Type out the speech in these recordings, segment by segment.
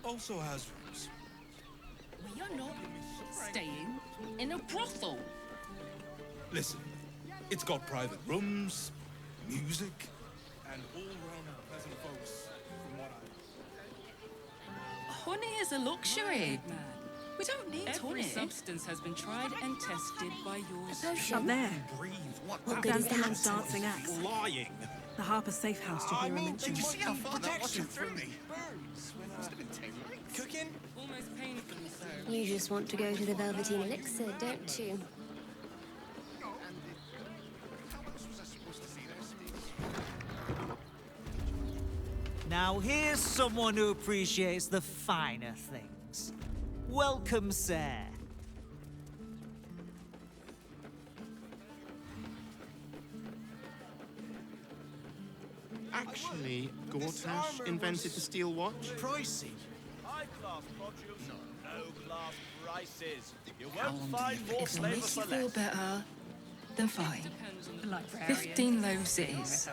also has rooms. We are not staying in a brothel. Listen, it's got private rooms, music, and all-round pleasant folks, from what I... Honey is a luxury. We don't need Every honey. substance has been tried and tested by yours. Up there. Breathe. What? That's the man's dancing axe. Lying. The Harper safe house Juhira mentioned. Did you see how far that wasn't through me? Must have been cooking? Almost painfully so. You just want to go to the Velveteen Elixir, don't you? Now here's someone who appreciates the finer things. Welcome, sir. Actually, Gortash invented the steel watch. Pricey. High-class produce, low-class prices. You How won't long find do you more If it flavour makes you for feel less. better, then fine. Depends on The the librarian. 15 loaves it is.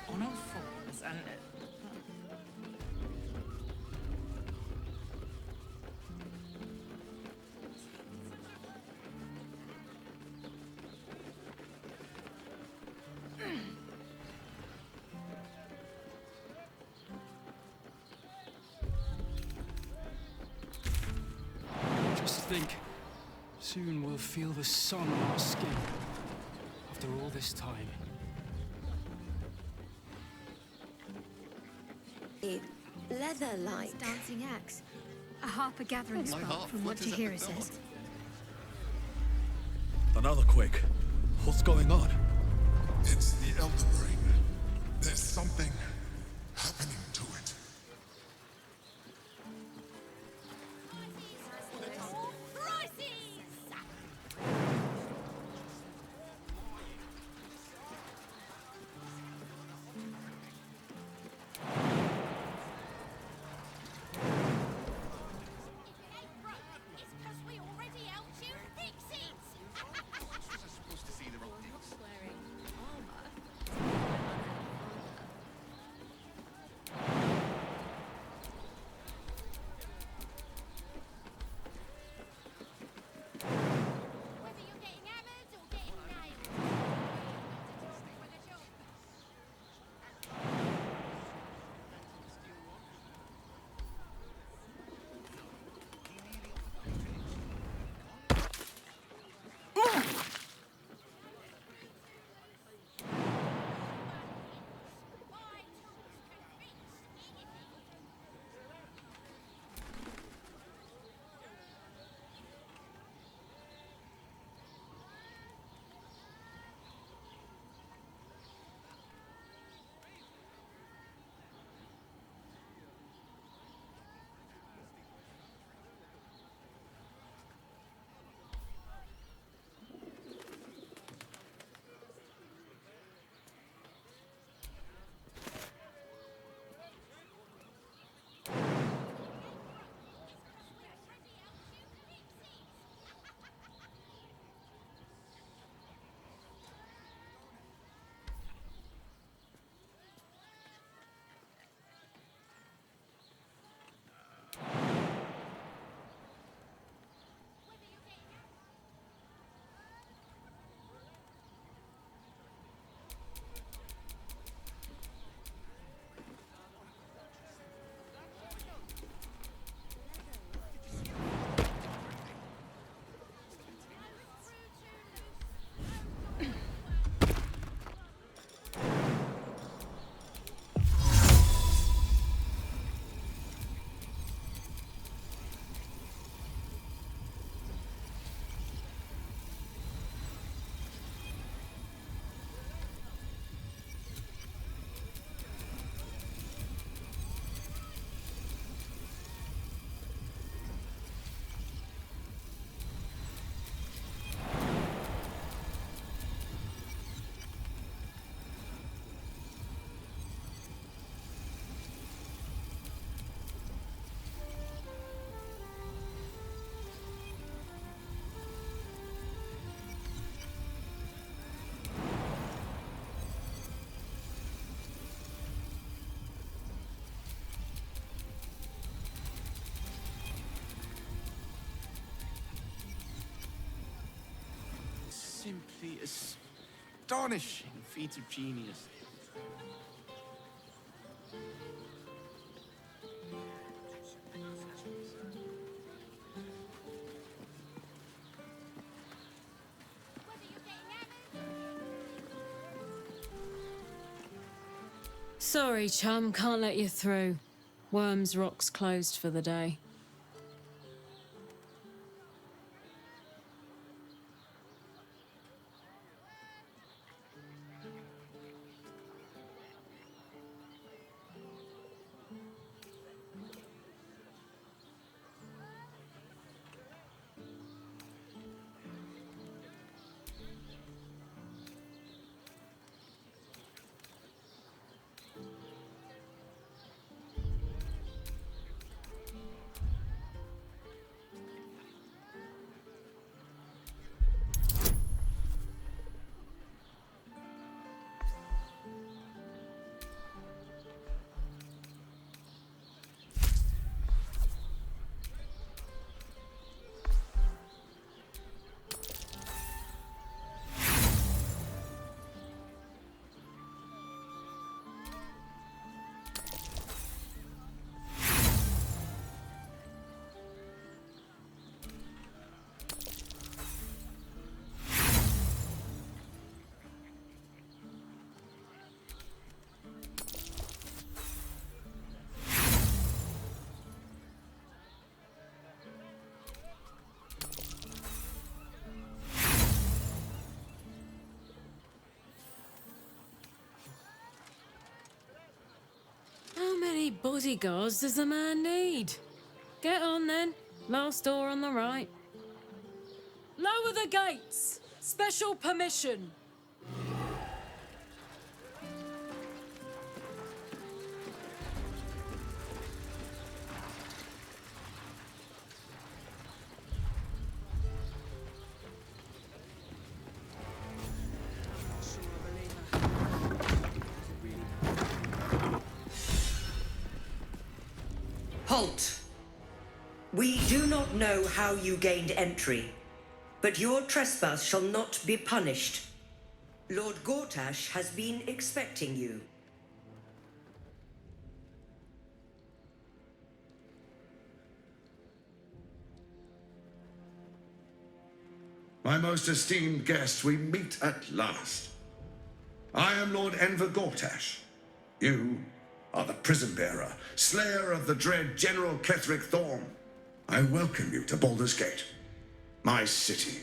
On all fours and... Just think, soon we'll feel the sun on our skin. After all this time. Leather-like. Dancing axe. A Harper gathering spot, harp, from what what is it Tahira with says. Another quick. What's going on? It's the Elder Brain. There's something happening to it. simply astonishing feat of genius. Sorry, chum, can't let you through. Worms Rock's closed for the day. How many bodyguards does the man need? Get on then. Last door on the right. Lower the gates! Special permission! Halt! We do not know how you gained entry, but your trespass shall not be punished. Lord Gortash has been expecting you. My most esteemed guest, we meet at last. I am Lord Enver Gortash. You are the prison bearer, slayer of the dread General Ketheric Thorm. I welcome you to Baldur's Gate, my city.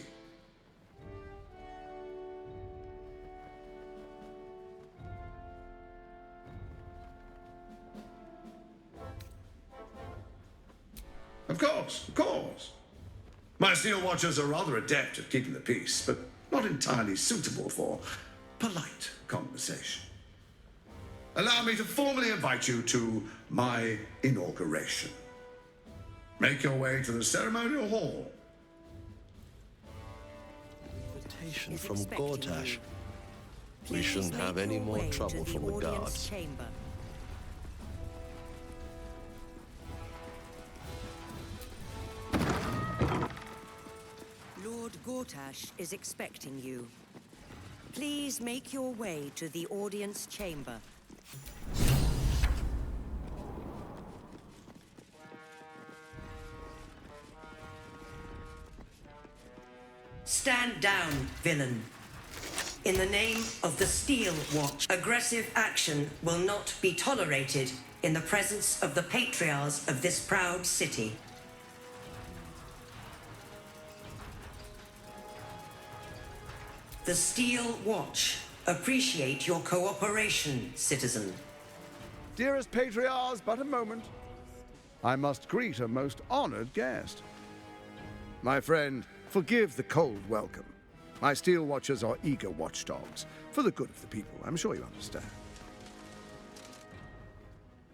Of course. My Steel Watchers are rather adept at keeping the peace, but not entirely suitable for polite conversation. Allow me to formally invite you to my inauguration. Make your way to the ceremonial hall. Invitation from Gortash. We shouldn't have any more trouble from the guards. Chamber. Lord Gortash is expecting you. Please make your way to the audience chamber. Stand down, villain. In the name of the Steel Watch, aggressive action will not be tolerated in the presence of the patriarchs of this proud city. The Steel Watch appreciate your cooperation, citizen. Dearest patriarchs, but a moment. I must greet a most honored guest. My friend, forgive the cold welcome. My Steel Watchers are eager watchdogs, for the good of the people, I'm sure you understand.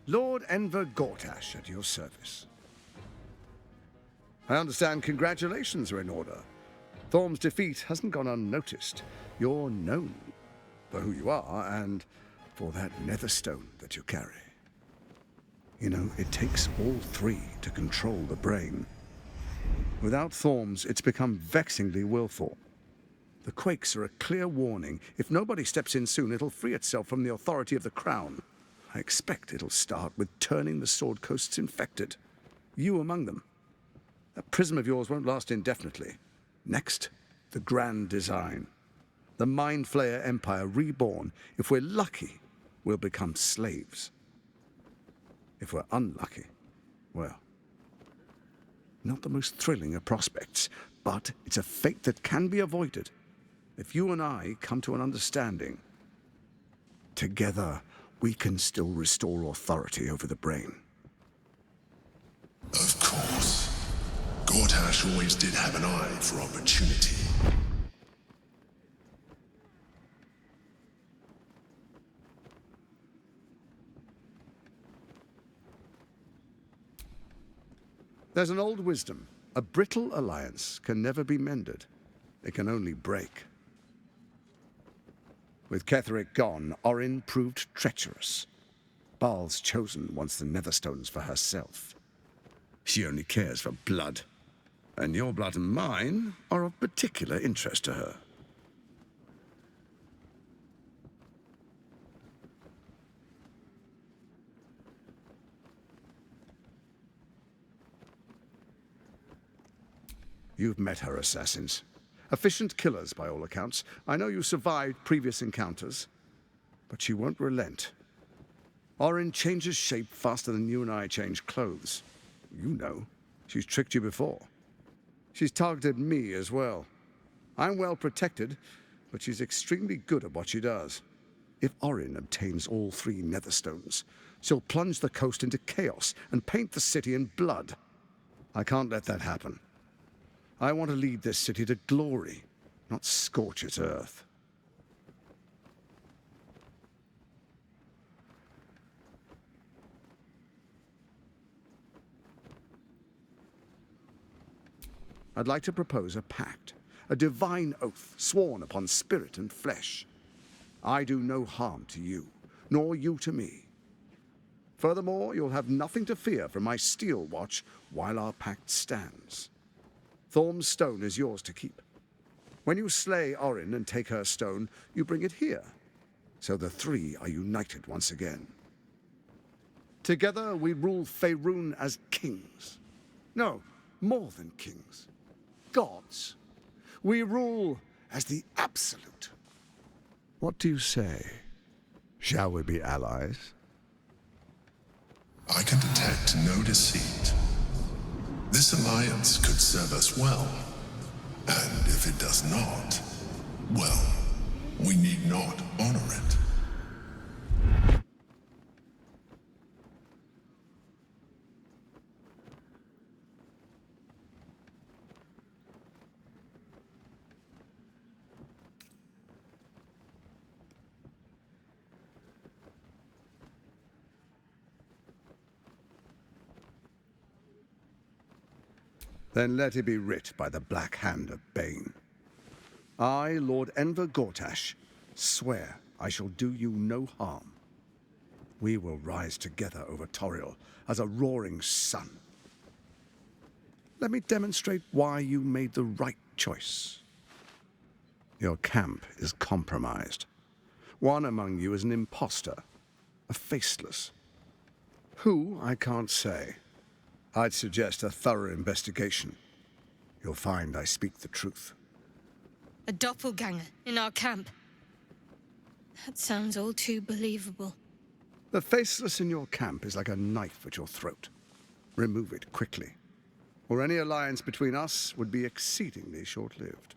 Lord Enver Gortash at your service. I understand congratulations are in order. Thorm's defeat hasn't gone unnoticed. You're known for who you are and for that netherstone that you carry. You know, it takes all three to control the brain. Without Thorm's, it's become vexingly willful. The quakes are a clear warning. If nobody steps in soon, it'll free itself from the authority of the crown. I expect it'll start with turning the Sword Coasts infected. You among them. That prism of yours won't last indefinitely. Next, the grand design. The Mind Flayer Empire reborn. If we're lucky, we'll become slaves. If we're unlucky, well, not the most thrilling of prospects, but it's a fate that can be avoided if you and I come to an understanding. Together, we can still restore authority over the brain. Of course. Gortash always did have an eye for opportunity. There's an old wisdom. A brittle alliance can never be mended. It can only break. With Ketheric gone, Orin proved treacherous. Baal's chosen wants the Netherstones for herself. She only cares for blood. And your blood and mine are of particular interest to her. You've met her assassins. Efficient killers, by all accounts. I know you survived previous encounters, but she won't relent. Orin changes shape faster than you and I change clothes. You know, she's tricked you before. She's targeted me as well. I'm well protected, but she's extremely good at what she does. If Orin obtains all 3 Netherstones, she'll plunge the coast into chaos and paint the city in blood. I can't let that happen. I want to lead this city to glory, not scorch its earth. I'd like to propose a pact, a divine oath sworn upon spirit and flesh. I do no harm to you, nor you to me. Furthermore, you'll have nothing to fear from my steel watch while our pact stands. Thorm's stone is yours to keep. When you slay Orin and take her stone, you bring it here, so the 3 are united once again. Together we rule Faerun as kings. No, more than kings. Gods. We rule as the absolute. What do you say? Shall we be allies? I can detect no deceit. This alliance could serve us well. And if it does not, well, we need not honor it. Then let it be writ by the black hand of Bane. I, Lord Enver Gortash, swear I shall do you no harm. We will rise together over Toriel as a roaring sun. Let me demonstrate why you made the right choice. Your camp is compromised. One among you is an imposter, a faceless. Who, I can't say. I'd suggest a thorough investigation. You'll find I speak the truth. A doppelganger in our camp. That sounds all too believable. The faceless in your camp is like a knife at your throat. Remove it quickly, or any alliance between us would be exceedingly short-lived.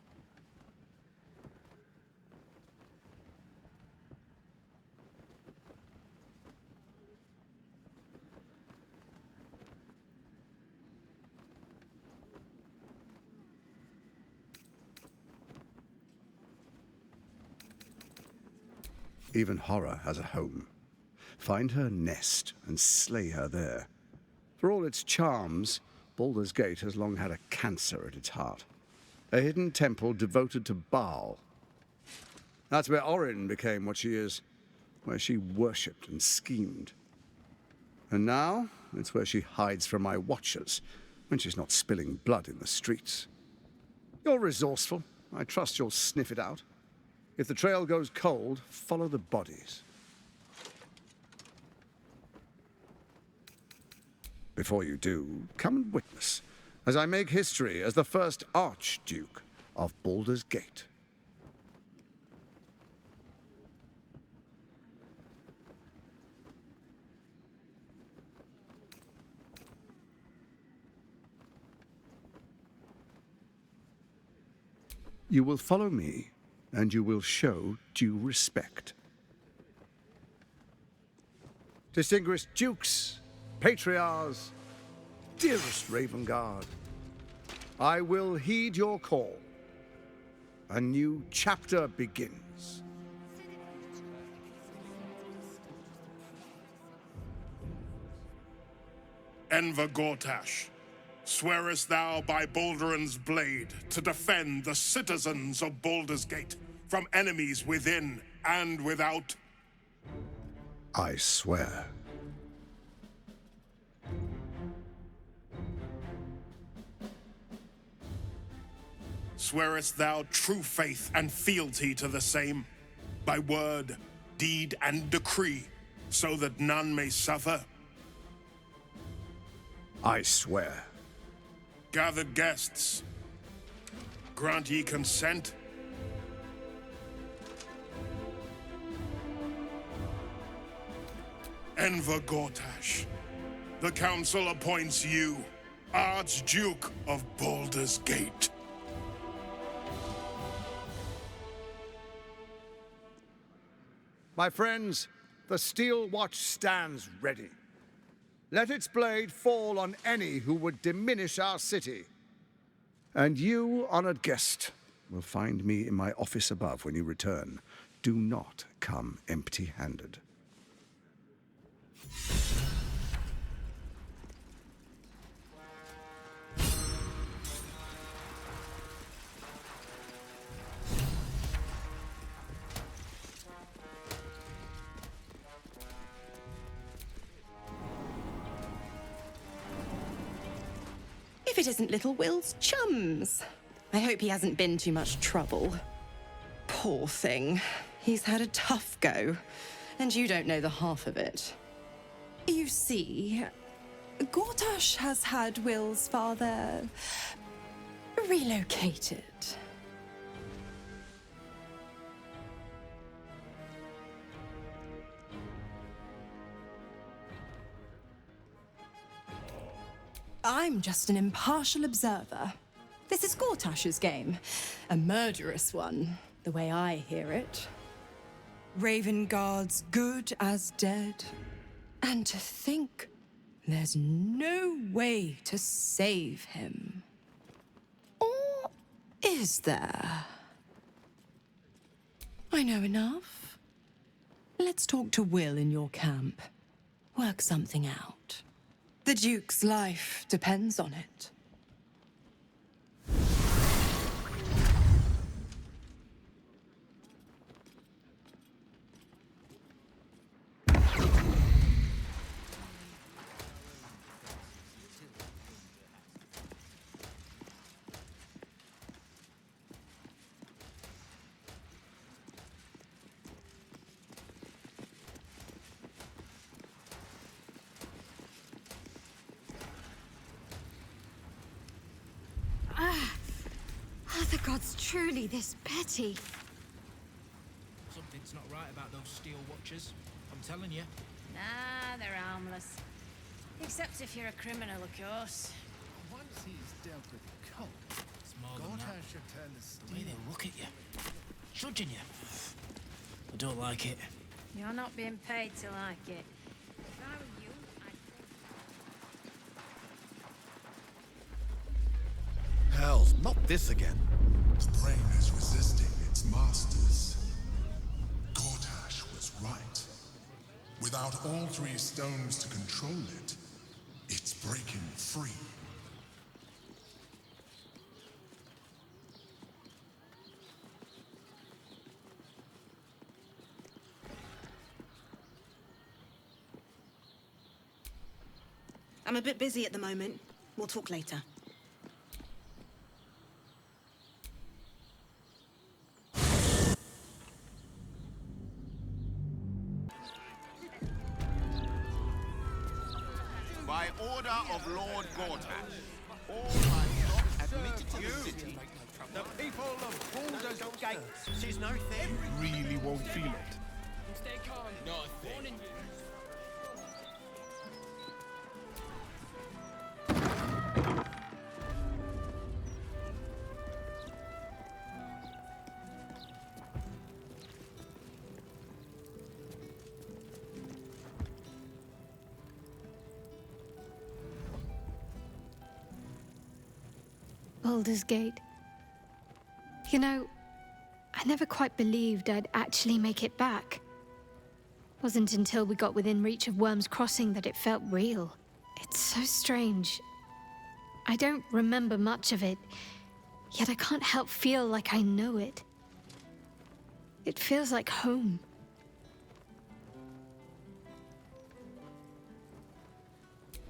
Even horror has a home. Find her nest and slay her there. For all its charms, Baldur's Gate has long had a cancer at its heart. A hidden temple devoted to Baal. That's where Orin became what she is, where she worshipped and schemed. And now, it's where she hides from my watchers, when she's not spilling blood in the streets. You're resourceful, I trust you'll sniff it out. If the trail goes cold, follow the bodies. Before you do, come and witness as I make history as the first Archduke of Baldur's Gate. You will follow me, and you will show due respect. Distinguished dukes, patriarchs, dearest Raven Guard, I will heed your call. A new chapter begins. Enver Gortash, swearest thou by Balduran's blade to defend the citizens of Baldur's Gate from enemies within and without? I swear. Swearest thou true faith and fealty to the same, by word, deed, and decree, so that none may suffer? I swear. Gathered guests, grant ye consent? Enver Gortash, the Council appoints you Archduke of Baldur's Gate. My friends, the Steel Watch stands ready. Let its blade fall on any who would diminish our city. And you, honored guest, will find me in my office above when you return. Do not come empty-handed. If it isn't little Will's chums. I hope he hasn't been too much trouble. Poor thing. He's had a tough go, and you don't know the half of it. You see, Gortash has had Will's father relocated. I'm just an impartial observer. This is Gortash's game. A murderous one, the way I hear it. Raven Guard's good as dead. And to think there's no way to save him. Or is there? I know enough. Let's talk to Will in your camp. Work something out. The Duke's life depends on it. Are the gods truly this petty? Something's not right about those steel watchers. I'm telling you. Nah, they're harmless. Except if you're a criminal, of course. Once he's dealt with the cult, It's more than that. Gortash should turn to The way steel. they look at you. Judging you. I don't like it. You're not being paid to like it. If I were you, I'd... Hell, not this again. The brain is resisting its masters. Gortash was right. Without all three stones to control it, it's breaking free. I'm a bit busy at the moment. We'll talk later. order of Lord Gortash. All livestock admitted to the city. The people of Baldur's Gate says no thing. Really won't feel it. Stay calm. Nothing. Baldur's Gate. You know, I never quite believed I'd actually make it back. Wasn't until we got within reach of Worm's Crossing that it felt real. It's so strange. I don't remember much of it, yet I can't help feel like I know it. It feels like home.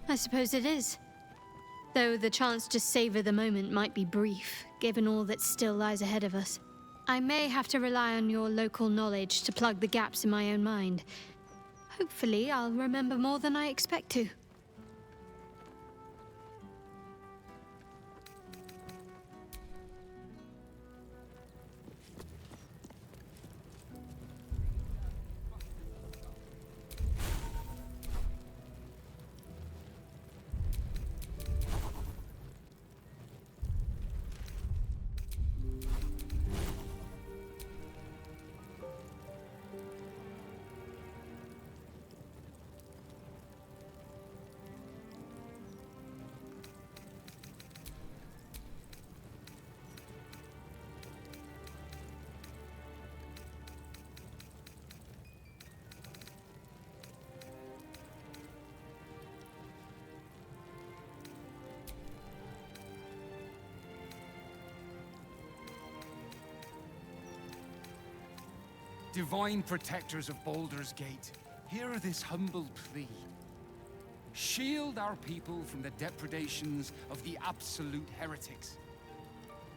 I suppose it is. Though the chance to savor the moment might be brief, given all that still lies ahead of us. I may have to rely on your local knowledge to plug the gaps in my own mind. Hopefully, I'll remember more than I expect to. Divine protectors of Baldur's Gate, hear this humble plea. Shield our people from the depredations of the absolute heretics.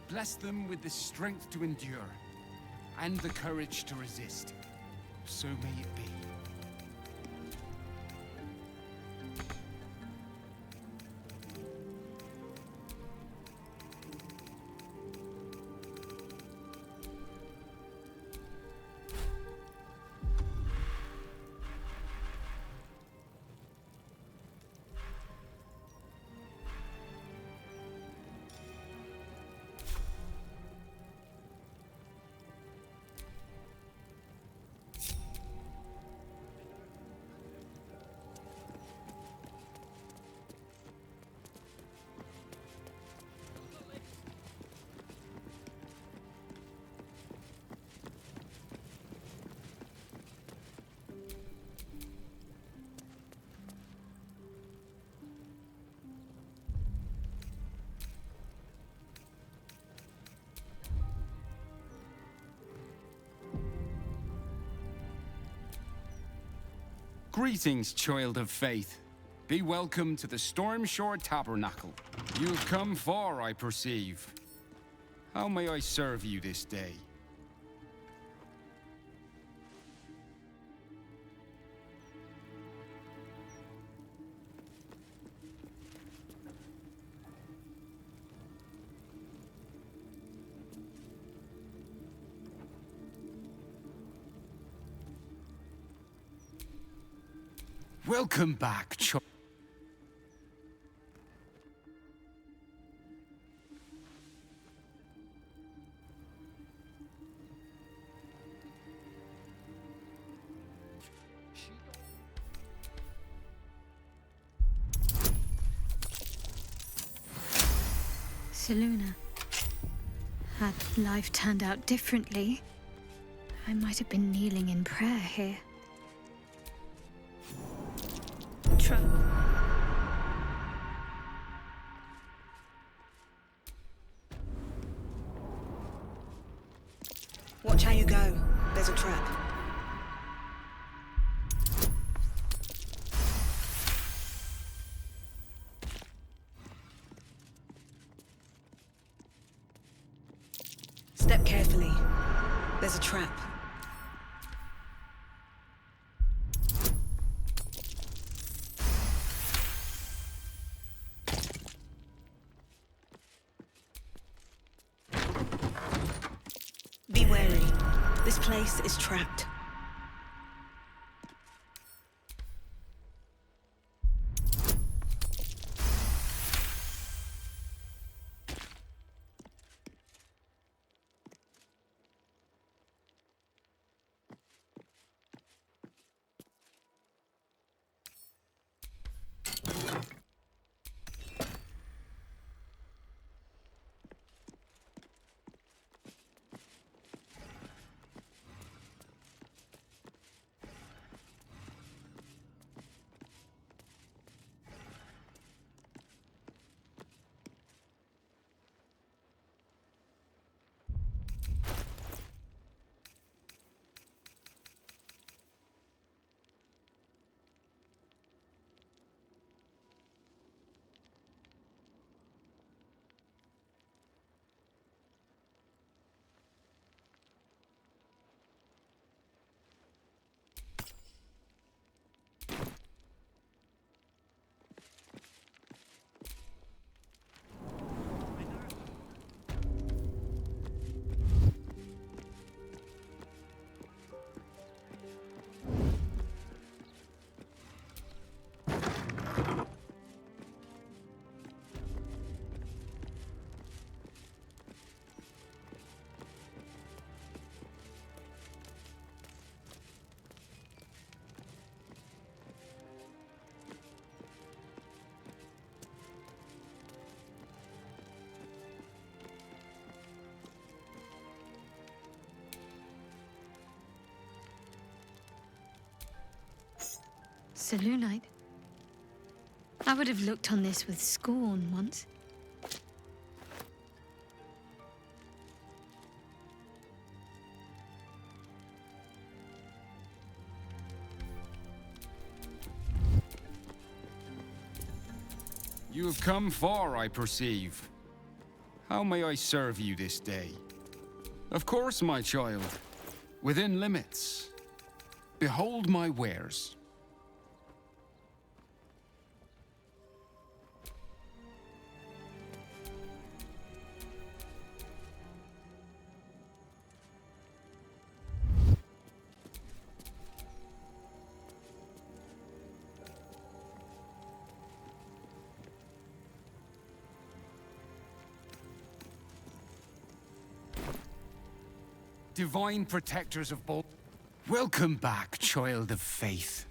Bless them with the strength to endure, and the courage to resist. So may it be. Greetings, child of faith. Be welcome to the Stormshore Tabernacle. You've come far, I perceive. How may I serve you this day? Welcome back, Seluna. Had life turned out differently, I might have been kneeling in prayer here. Watch how you go. There's a trap. Step carefully. There's a trap. This place is trapped. Selûnite. I would have looked on this with scorn once. You have come far, I perceive. How may I serve you this day? Of course, my child. Within limits. Behold my wares. Divine protectors of Baldur. Welcome back, child of faith.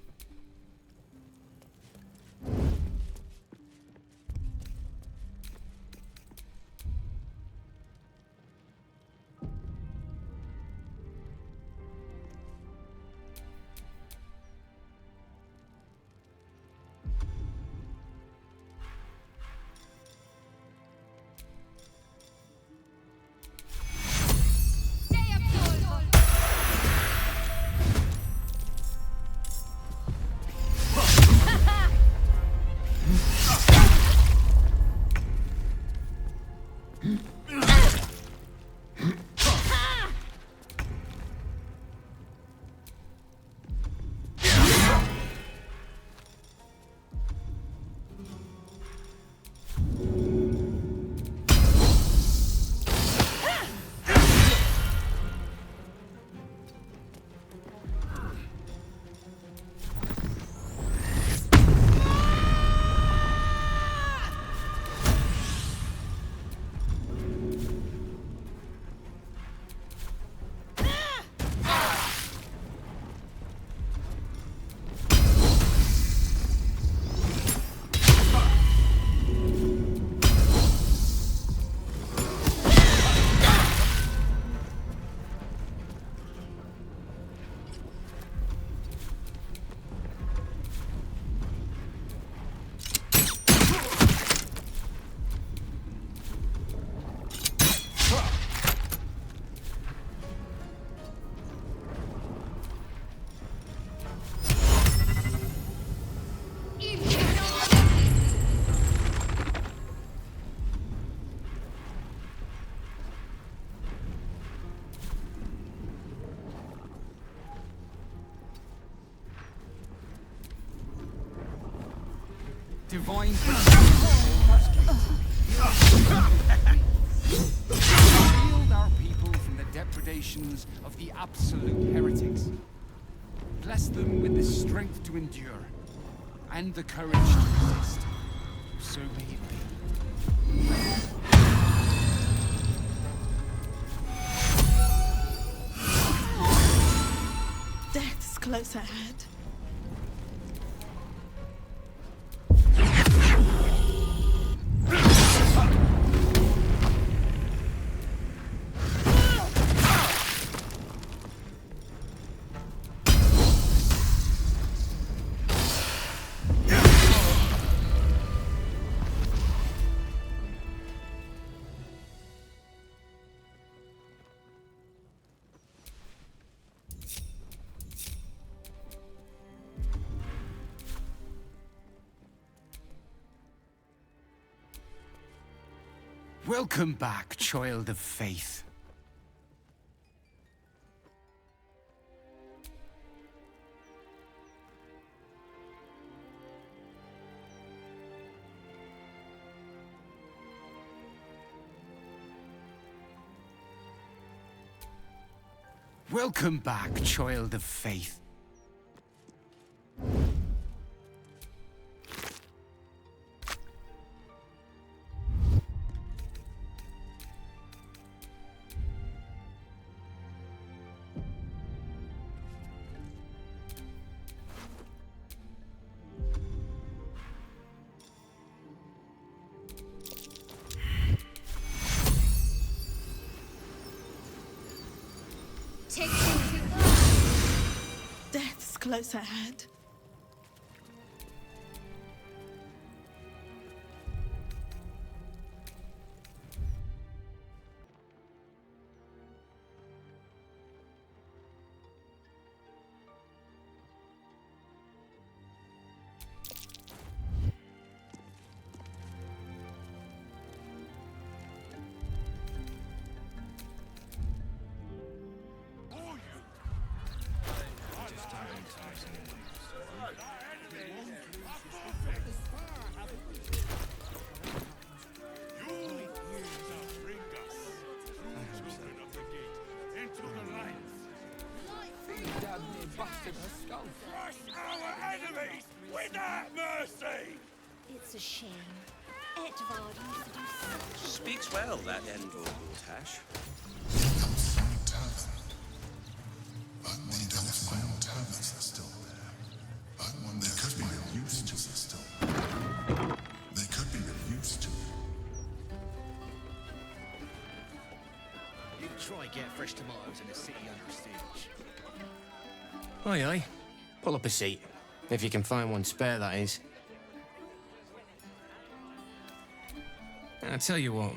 Divine shield our people from the depredation depredations of the absolute heretics. Bless them with the strength to endure, and the courage to resist. So may it be. Death's close at hand. Welcome back, child of faith. Welcome back, child of faith. Death's close at hand. Crush our enemies without mercy! It's a shame. Edvard used to do such... Speaks well, that Nº17. But they don't find taverns are still there. But one there could be of use to us still. They could be of use to. You try get fresh tomatoes in a city under siege. Aye, aye. Pull up a seat. If you can find one spare, that is. I tell you what,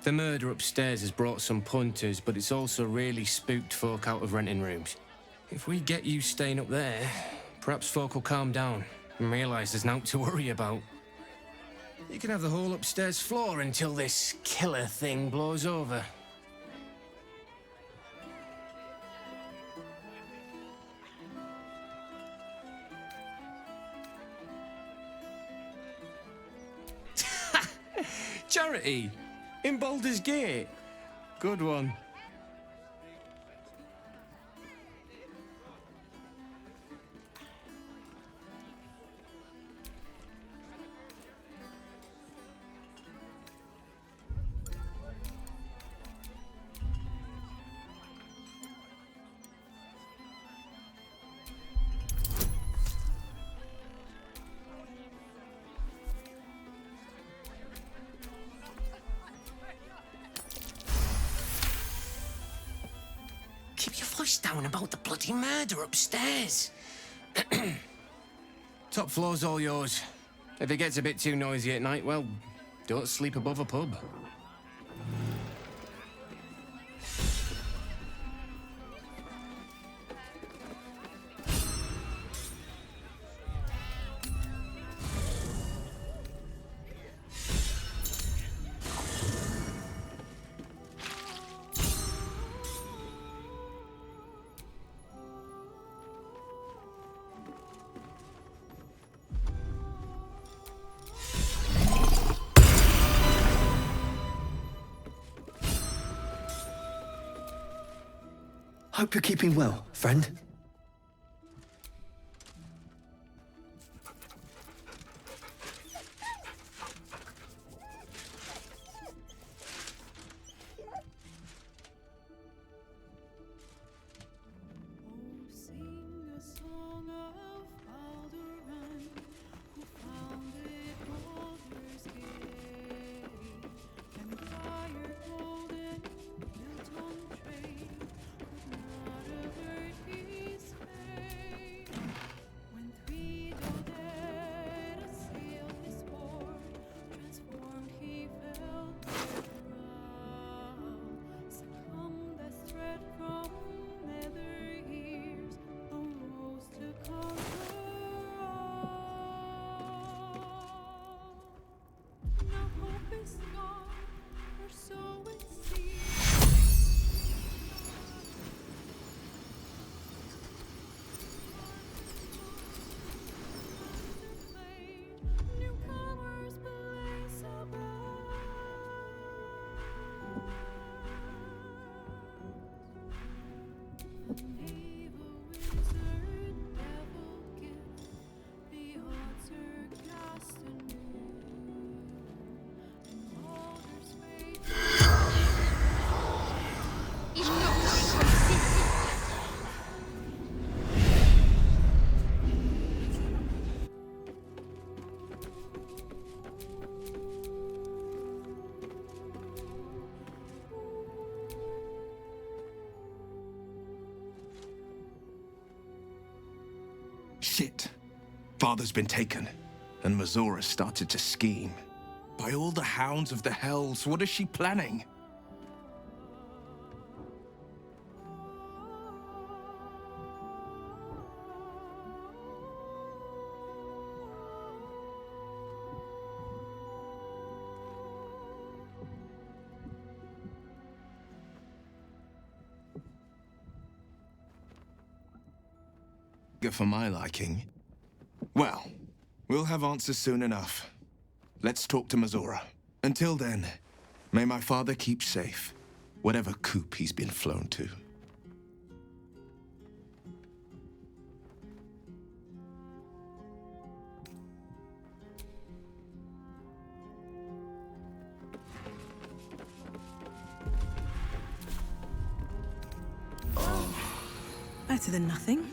the murder upstairs has brought some punters, but it's also really spooked folk out of renting rooms. If we get you staying up there, perhaps folk will calm down and realise there's naught to worry about. You can have the whole upstairs floor until this killer thing blows over. Charity! In Baldur's Gate! Good one. Keep your voice down about the bloody murder upstairs. Top floor's all yours. If it gets a bit too noisy at night, well, don't sleep above a pub. Hope you're keeping well, friend. Shit. Father's been taken, and Mazora started to scheme. By all the hounds of the hells, what is she planning? For my liking. Well, we'll have answers soon enough. Let's talk to Mazora. Until then, may my father keep safe, whatever coop he's been flown to. Better than nothing.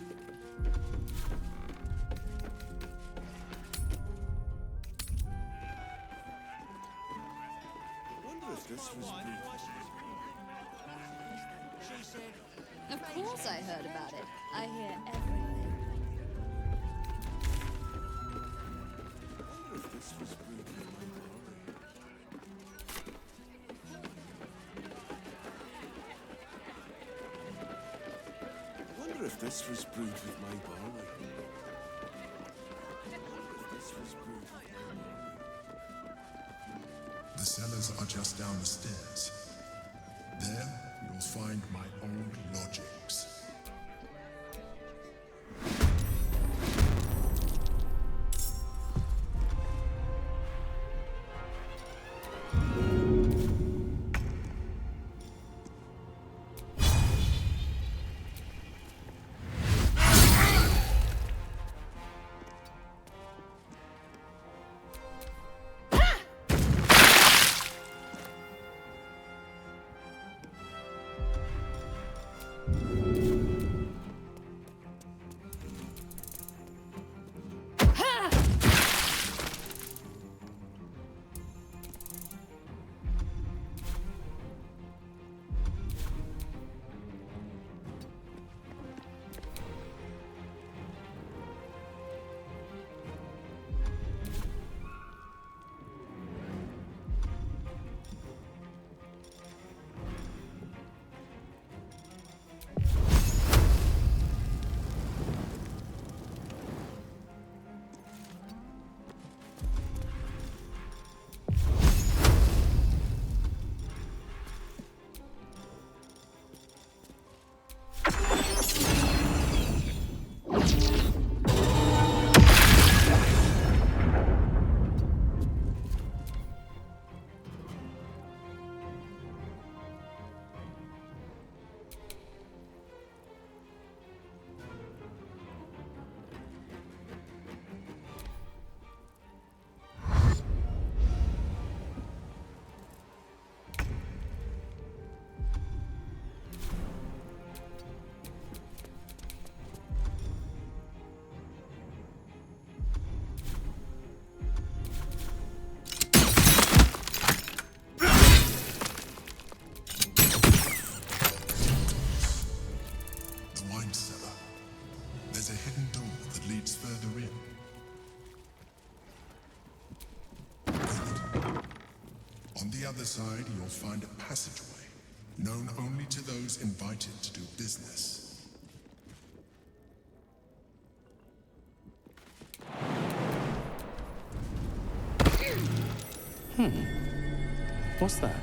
Of course I heard about it. I hear everything. I wonder if this was brewed with my barley. The cellars are just down the stairs. There, you'll find my old lodgings. On the other side, you'll find a passageway, known only to those invited to do business. What's that?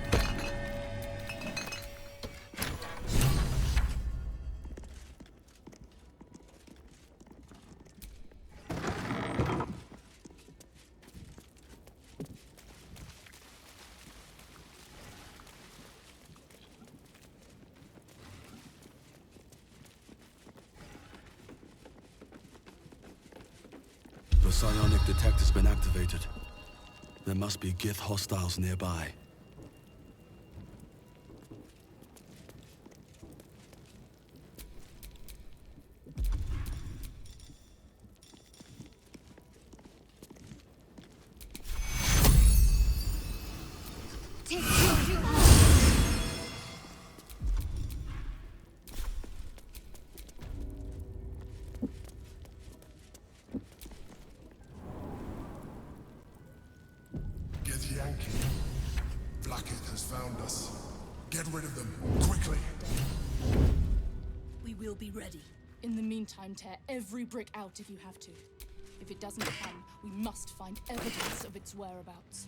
The psionic detector's been activated. There must be Gith hostiles nearby. Blackheath has found us. Get rid of them, quickly. We will be ready. In the meantime, tear every brick out if you have to. If it doesn't come, we must find evidence of its whereabouts.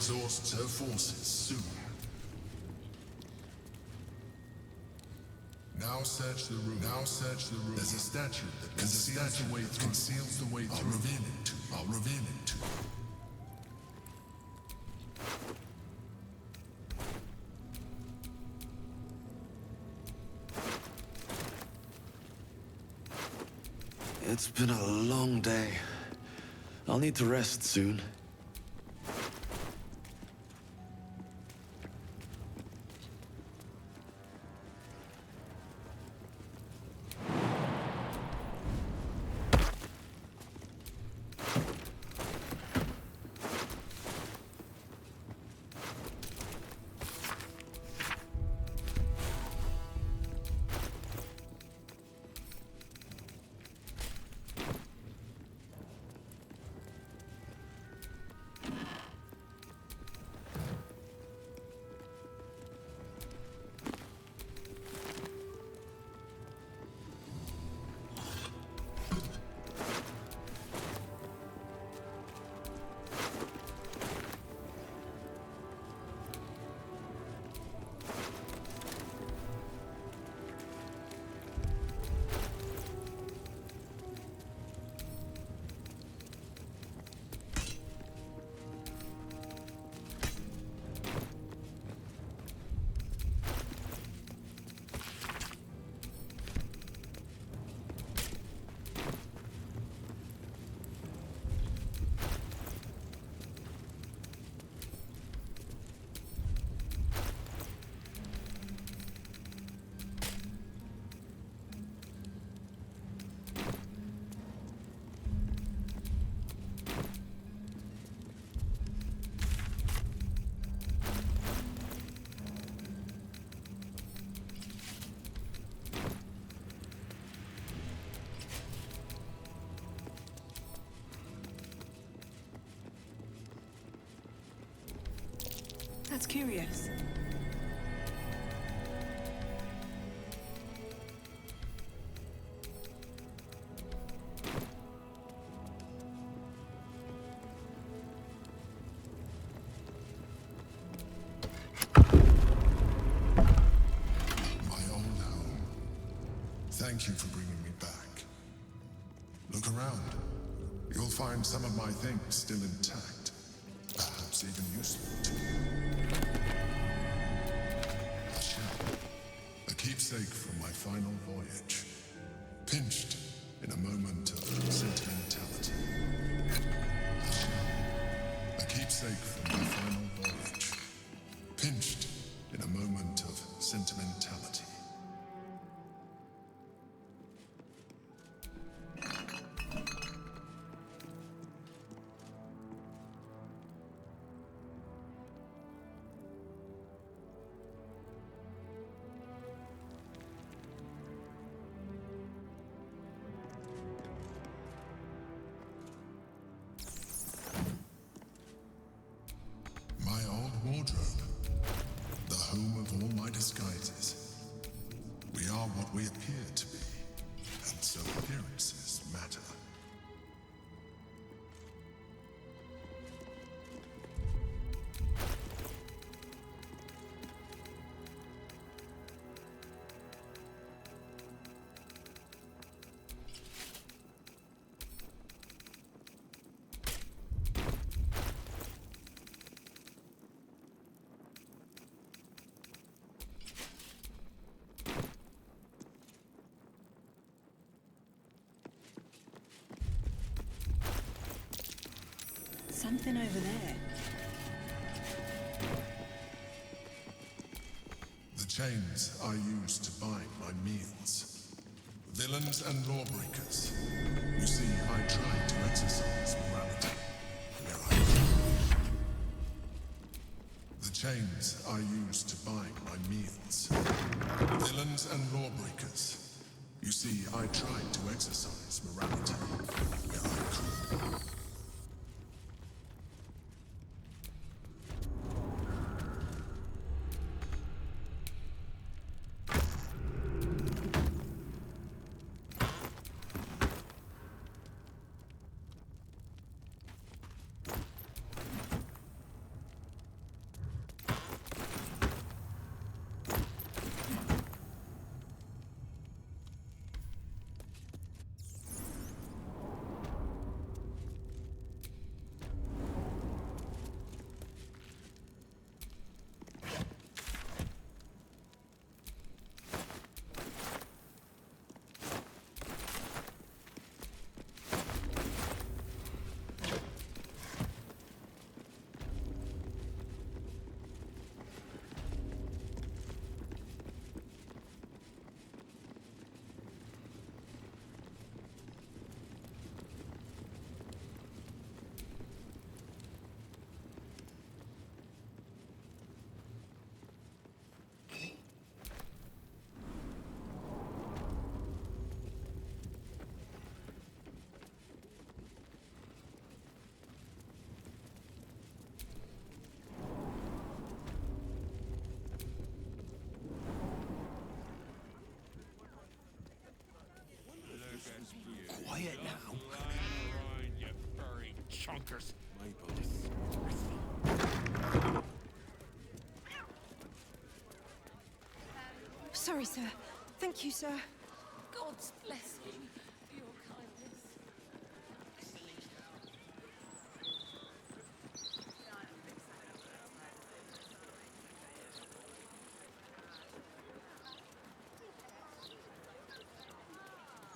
exhausts her forces soon. Now search the room. Now search the room. There's a statue that conceals the way through. Conceals the way through. I'll reveal it to you. I'll reveal it to you. It's been a long day. I'll need to rest soon. That's curious. My old home. Thank you for bringing me back. Look around. You'll find some of my things still intact. Perhaps even useful to you. A shell. A keepsake from my final voyage. Pinched in a moment of sentimentality. A shell. A keepsake from my final voyage. Pinched in a moment of sentimentality. My old wardrobe. The home of all my disguises. We are what we appear to be, and so appearances matter. Something over there. The chains I use to buy my meals. Villains and lawbreakers. You see, I tried to exercise morality where I could. The chains I use to buy my meals. Villains and lawbreakers. You see, I tried to exercise morality where I could. Sorry, sir. Thank you, sir. God's blessing for your kindness.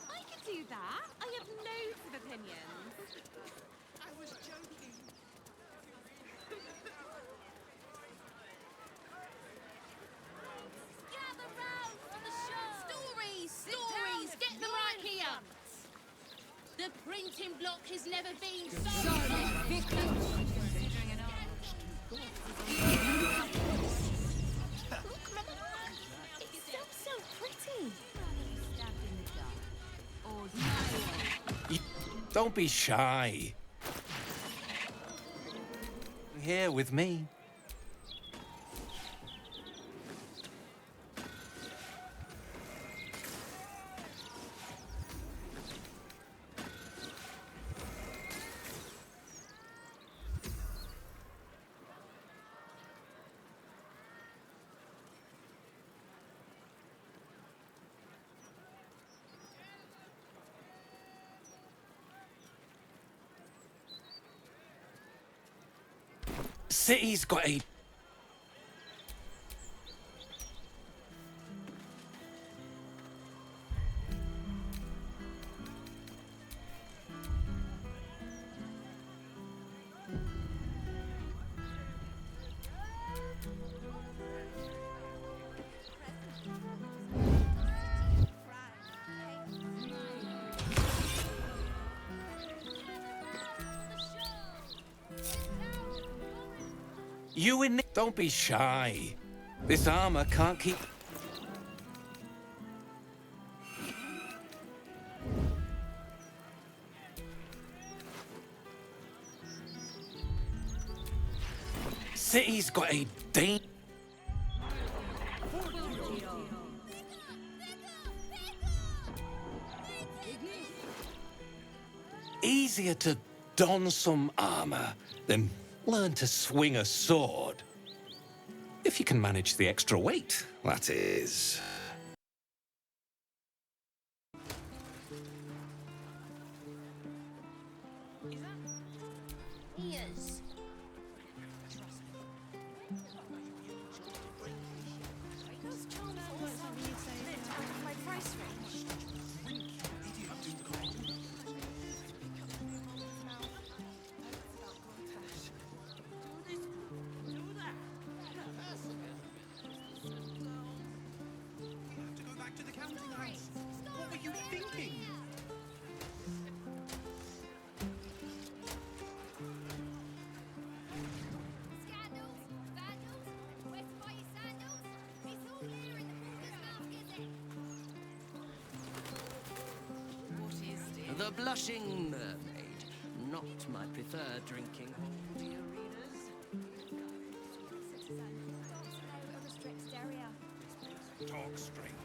I could do that. I have loads of opinions. I was joking. Gather round for the show. Stories, stories, get them right here. The printing block has never been so It's so pretty. Don't be shy. Here with me. City's got a... You in... Don't be shy. This armor can't keep... City's got a easier to don some armor than learn to swing a sword. If you can manage the extra weight, that is. Ears. Those charm animals are a bit out of my price range. What were you thinking? Scandals, vandals, where to buy your sandals? It's all here in the Balder's mouth, is it? What is this? The Blushing Mermaid. Not my preferred drinking hole, the arenas. Talk straight.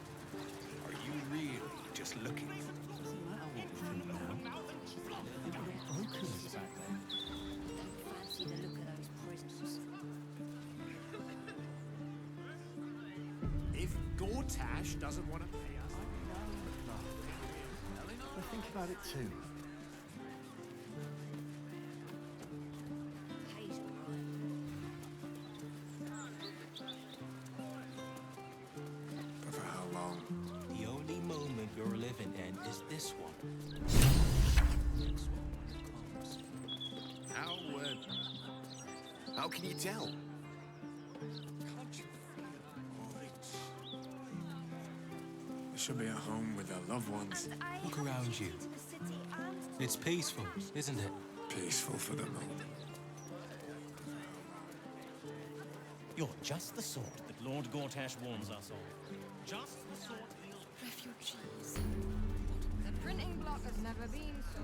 Are you really just looking for... Fancy the look of those prisoners. If Gortash doesn't want to pay us... I think about it too. But for how long? The only moment you're living in is this one. How can you tell? They should be at home with their loved ones. Look around you. It's peaceful, isn't it? Peaceful for the moment. You're just the sort that Lord Gortash warns us of. Just the sort the Refugees. The printing block has never been so...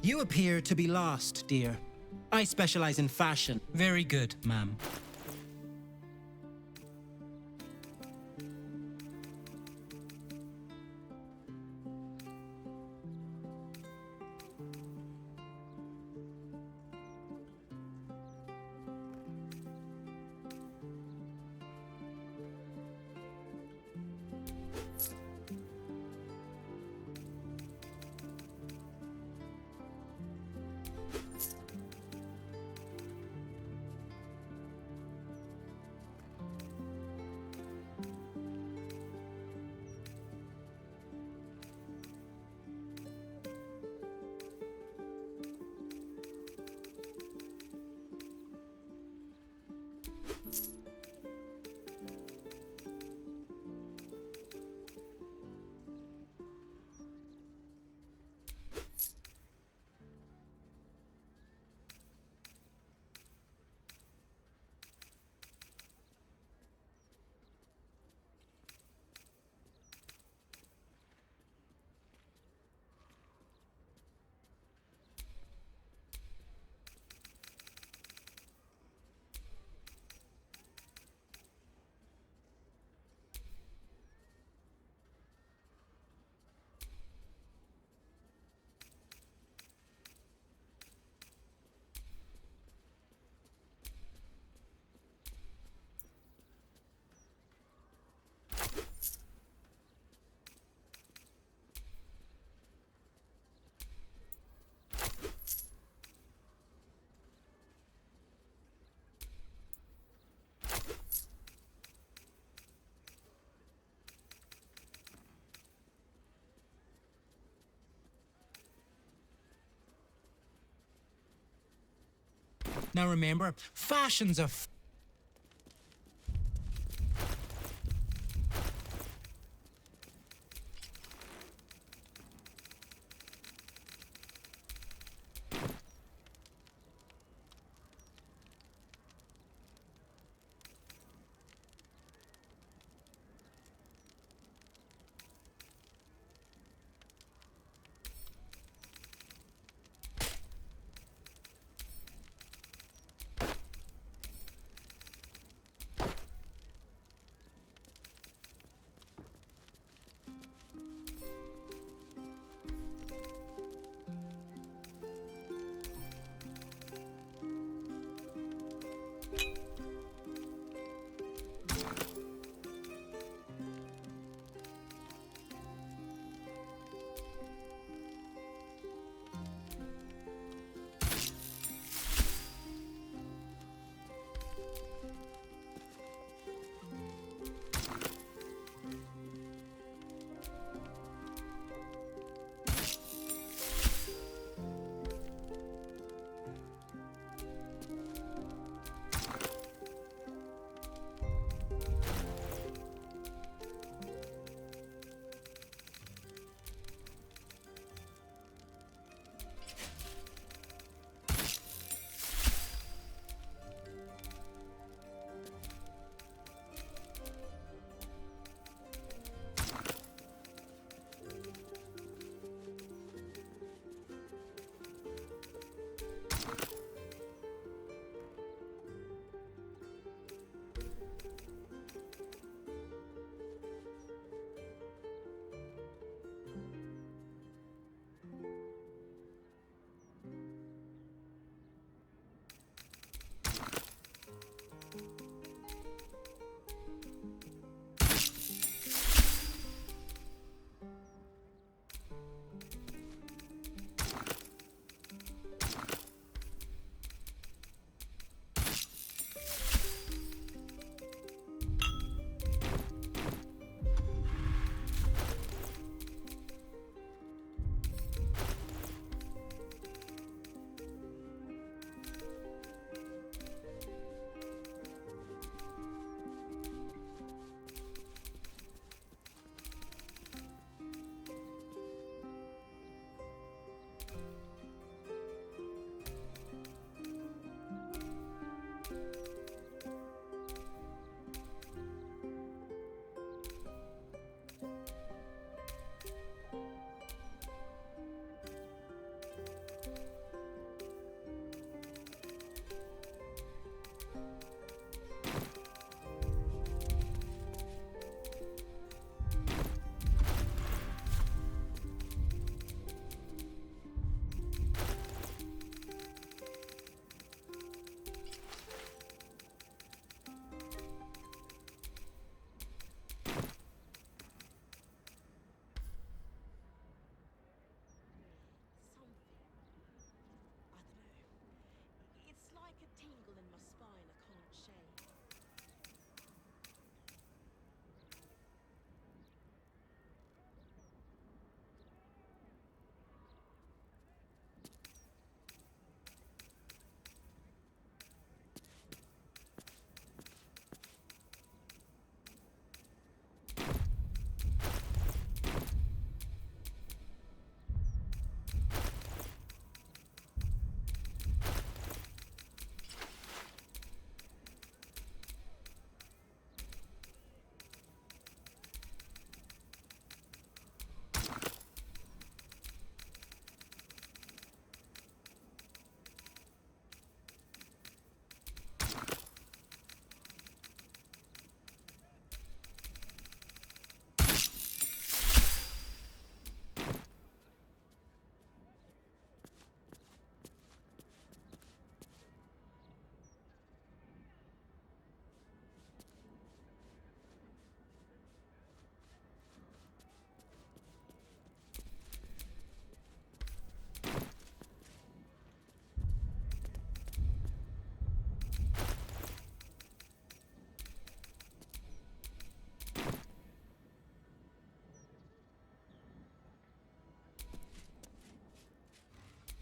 You appear to be lost, dear. I specialize in fashion. Very good, ma'am. Now remember, fashion's a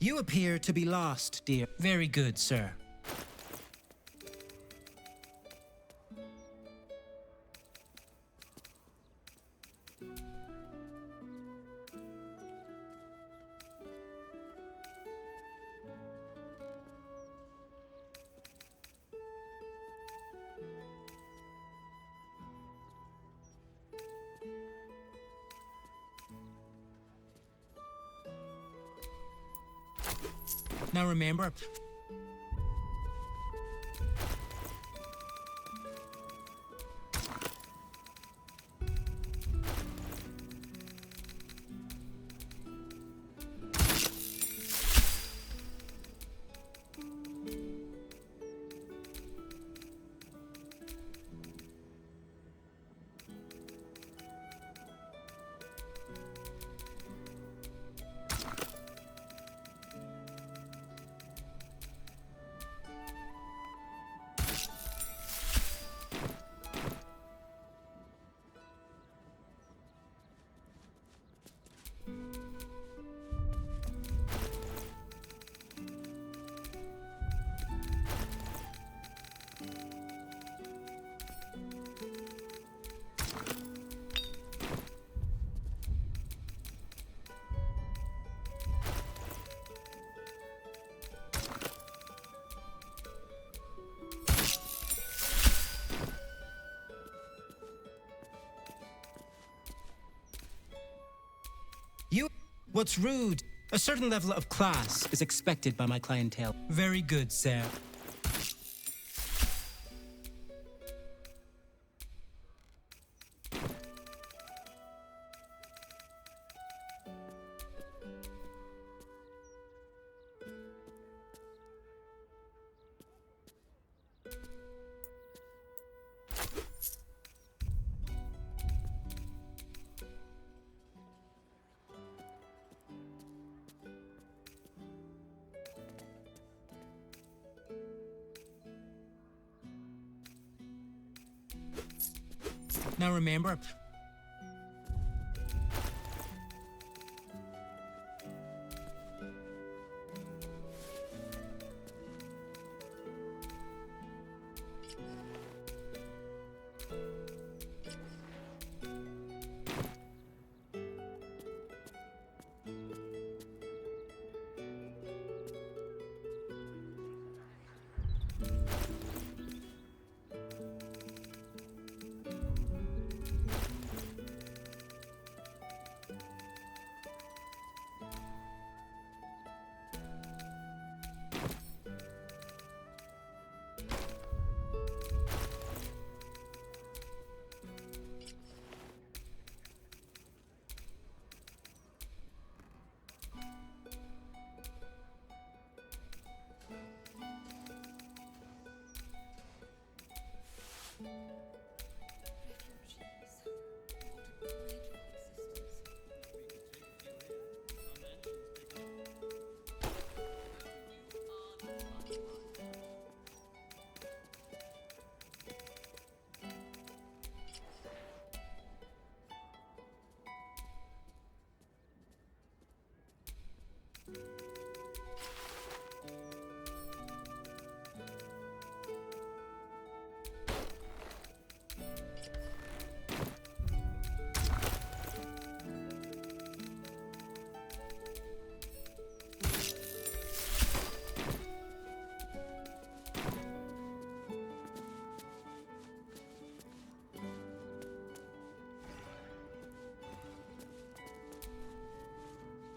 You appear to be lost, dear. Very good, sir. Now remember, what's rude? A certain level of class is expected by my clientele. Very good, sir. Now remember,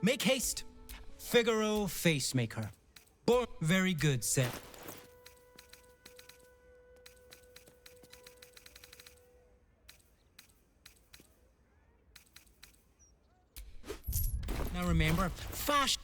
make haste. Figaro Facemaker. Very good, sir. Now remember, fashion.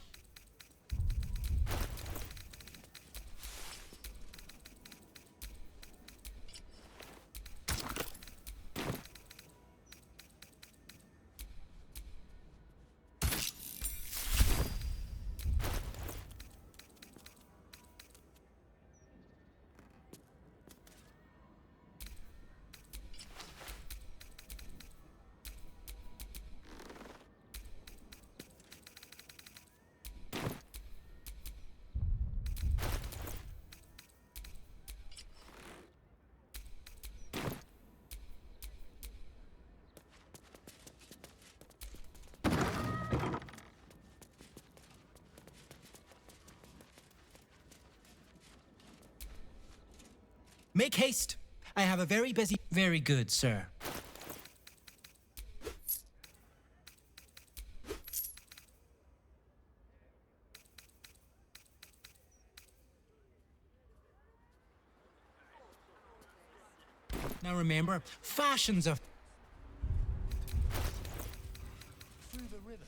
Make haste. I have a very busy... Very good, sir. Now remember, fashions are... Through the river.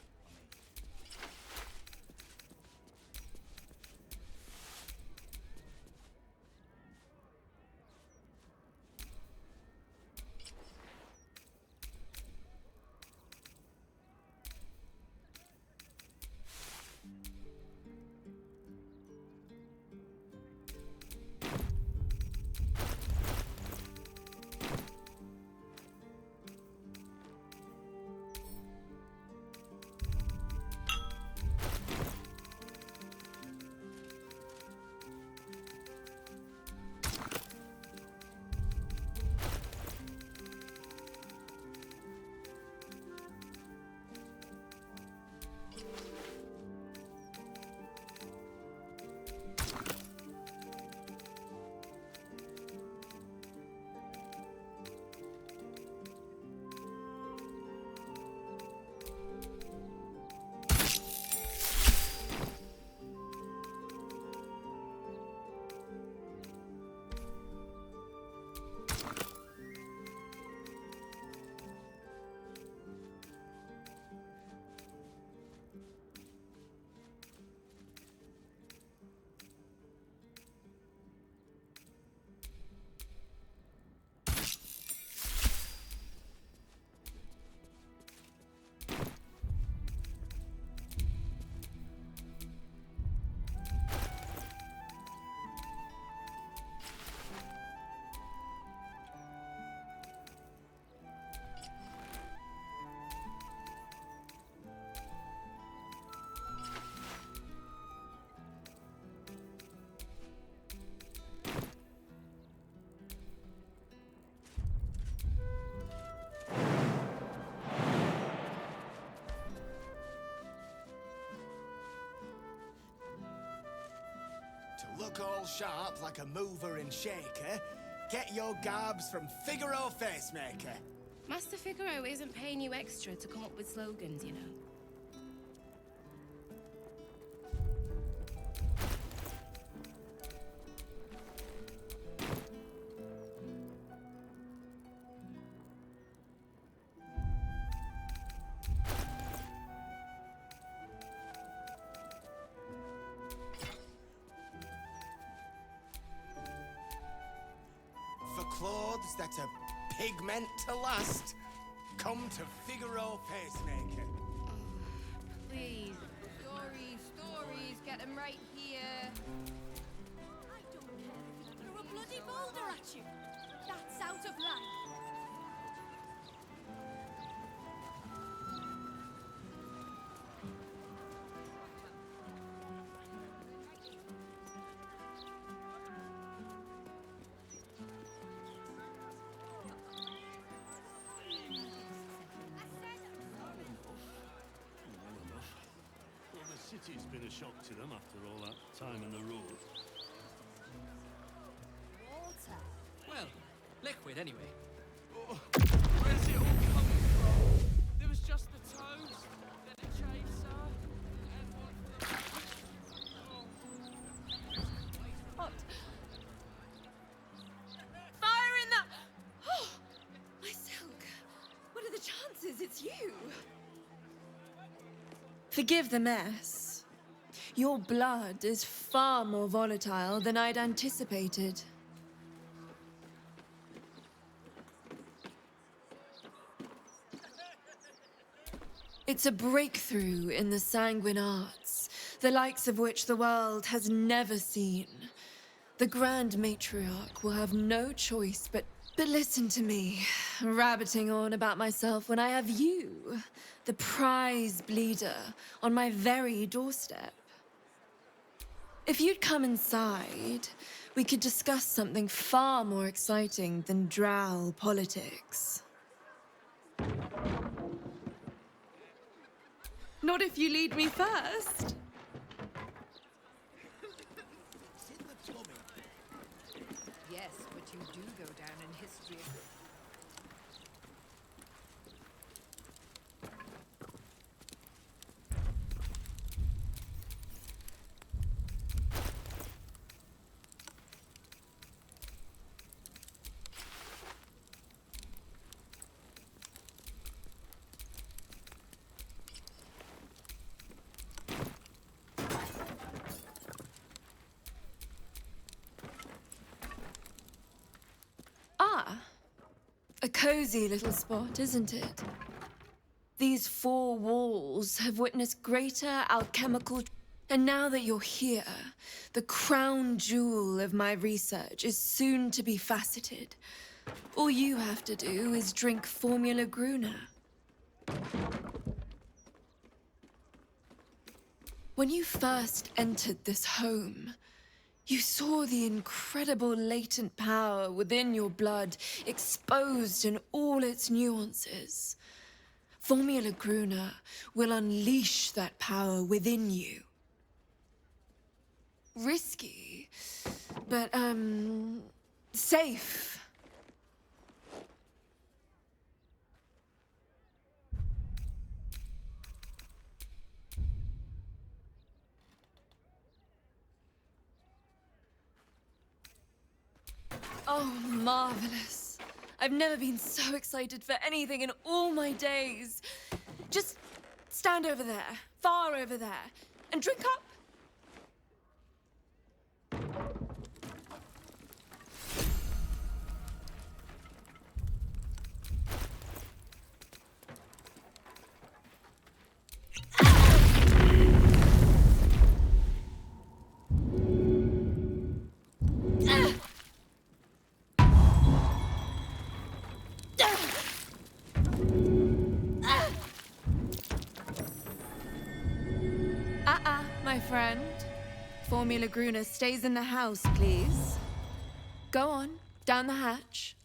To look all sharp like a mover and shaker, get your garbs from Figaro Facemaker. Master Figaro isn't paying you extra to come up with slogans, you know. For clothes that are pigment to last, come to Figaro Facemaker. Please. Stories, get them right here. I don't care if you throw a bloody boulder at you. That's out of line. Well, the city's been a shock to them after all that time on the road. Water. Well, liquid anyway. Where's it all coming from? There was just the toes, then a chaser, and one for the... What? Fire in the... Oh, my silk. What are the chances it's you? Forgive the mess. Your blood is far more volatile than I'd anticipated. It's a breakthrough in the sanguine arts, the likes of which the world has never seen. The Grand Matriarch will have no choice but listen to me, rabbiting on about myself when I have you, the prize bleeder, on my very doorstep. If you'd come inside, we could discuss something far more exciting than drow politics. Not if you lead me first. Yes, but you do go down in history. Ah, a cozy little spot, isn't it? These four walls have witnessed greater alchemical... And now that you're here, the crown jewel of my research is soon to be faceted. All you have to do is drink Formula Gruner. When you first entered this home, you saw the incredible latent power within your blood exposed in all its nuances. Formula Gruner will unleash that power within you. Risky, but, safe. Oh, marvelous. I've never been so excited for anything in all my days. Just stand over there, far over there, and drink up. My friend. Formula Gruner stays in the house, please. Go on, down the hatch.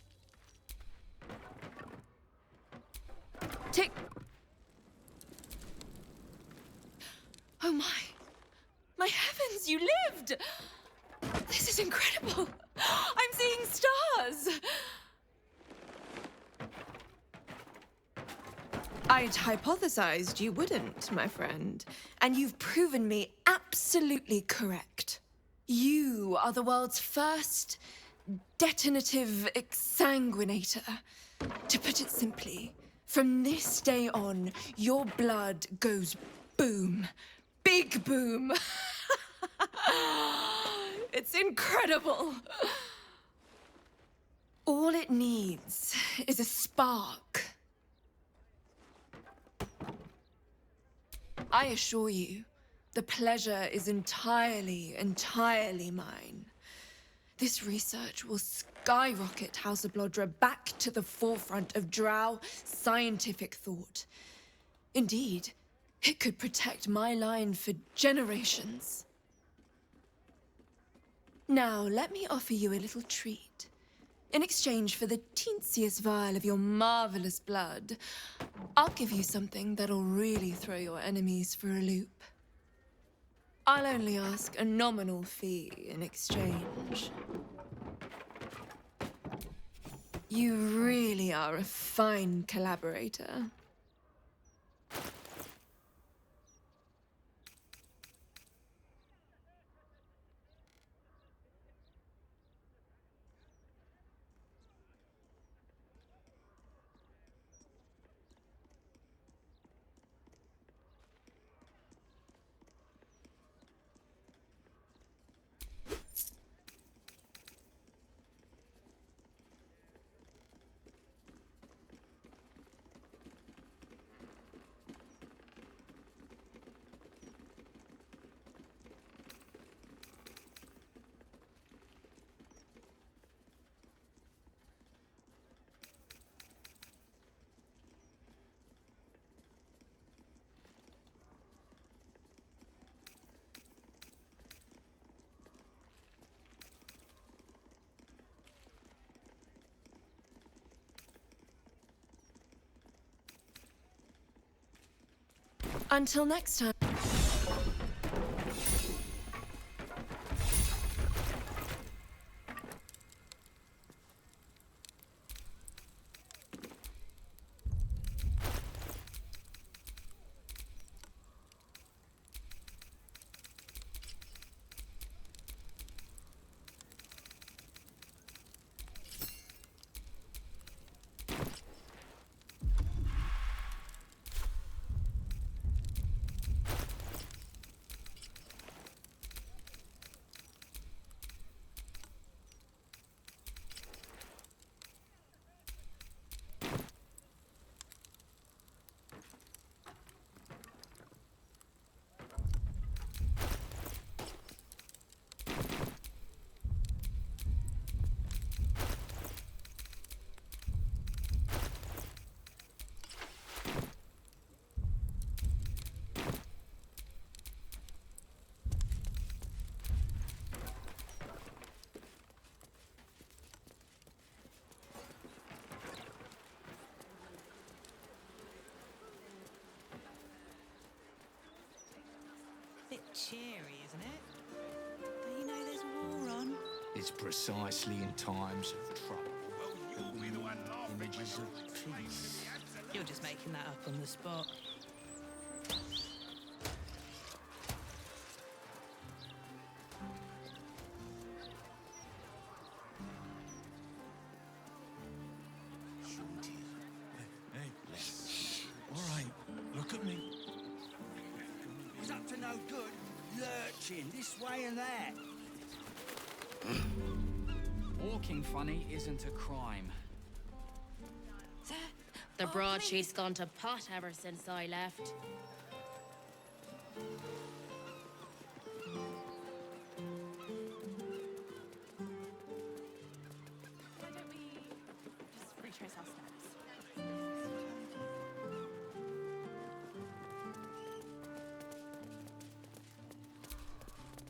Tick. Oh my. My heavens, you lived! This is incredible. I'm seeing stars. I'd hypothesized you wouldn't, my friend, and you've proven me absolutely correct. You are the world's first detonative exsanguinator. To put it simply, from this day on, your blood goes boom. Big boom. It's incredible. All it needs is a spark. I assure you, the pleasure is entirely mine. This research will skyrocket House of Blodra back to the forefront of Drow scientific thought. Indeed, it could protect my line for generations. Now, let me offer you a little treat. In exchange for the teensiest vial of your marvelous blood, I'll give you something that'll really throw your enemies for a loop. I'll only ask a nominal fee in exchange. You really are a fine collaborator. Until next time. cheery, isn't it? Don't you know there's war on? It's precisely in times of trouble that we need images of peace. You're just making that up on the spot. Hey, all right, look at me. He's up to no good, lurching this way and that. Walking funny isn't a crime. The broadsheet's gone to pot ever since I left. Why don't we just retrace our steps?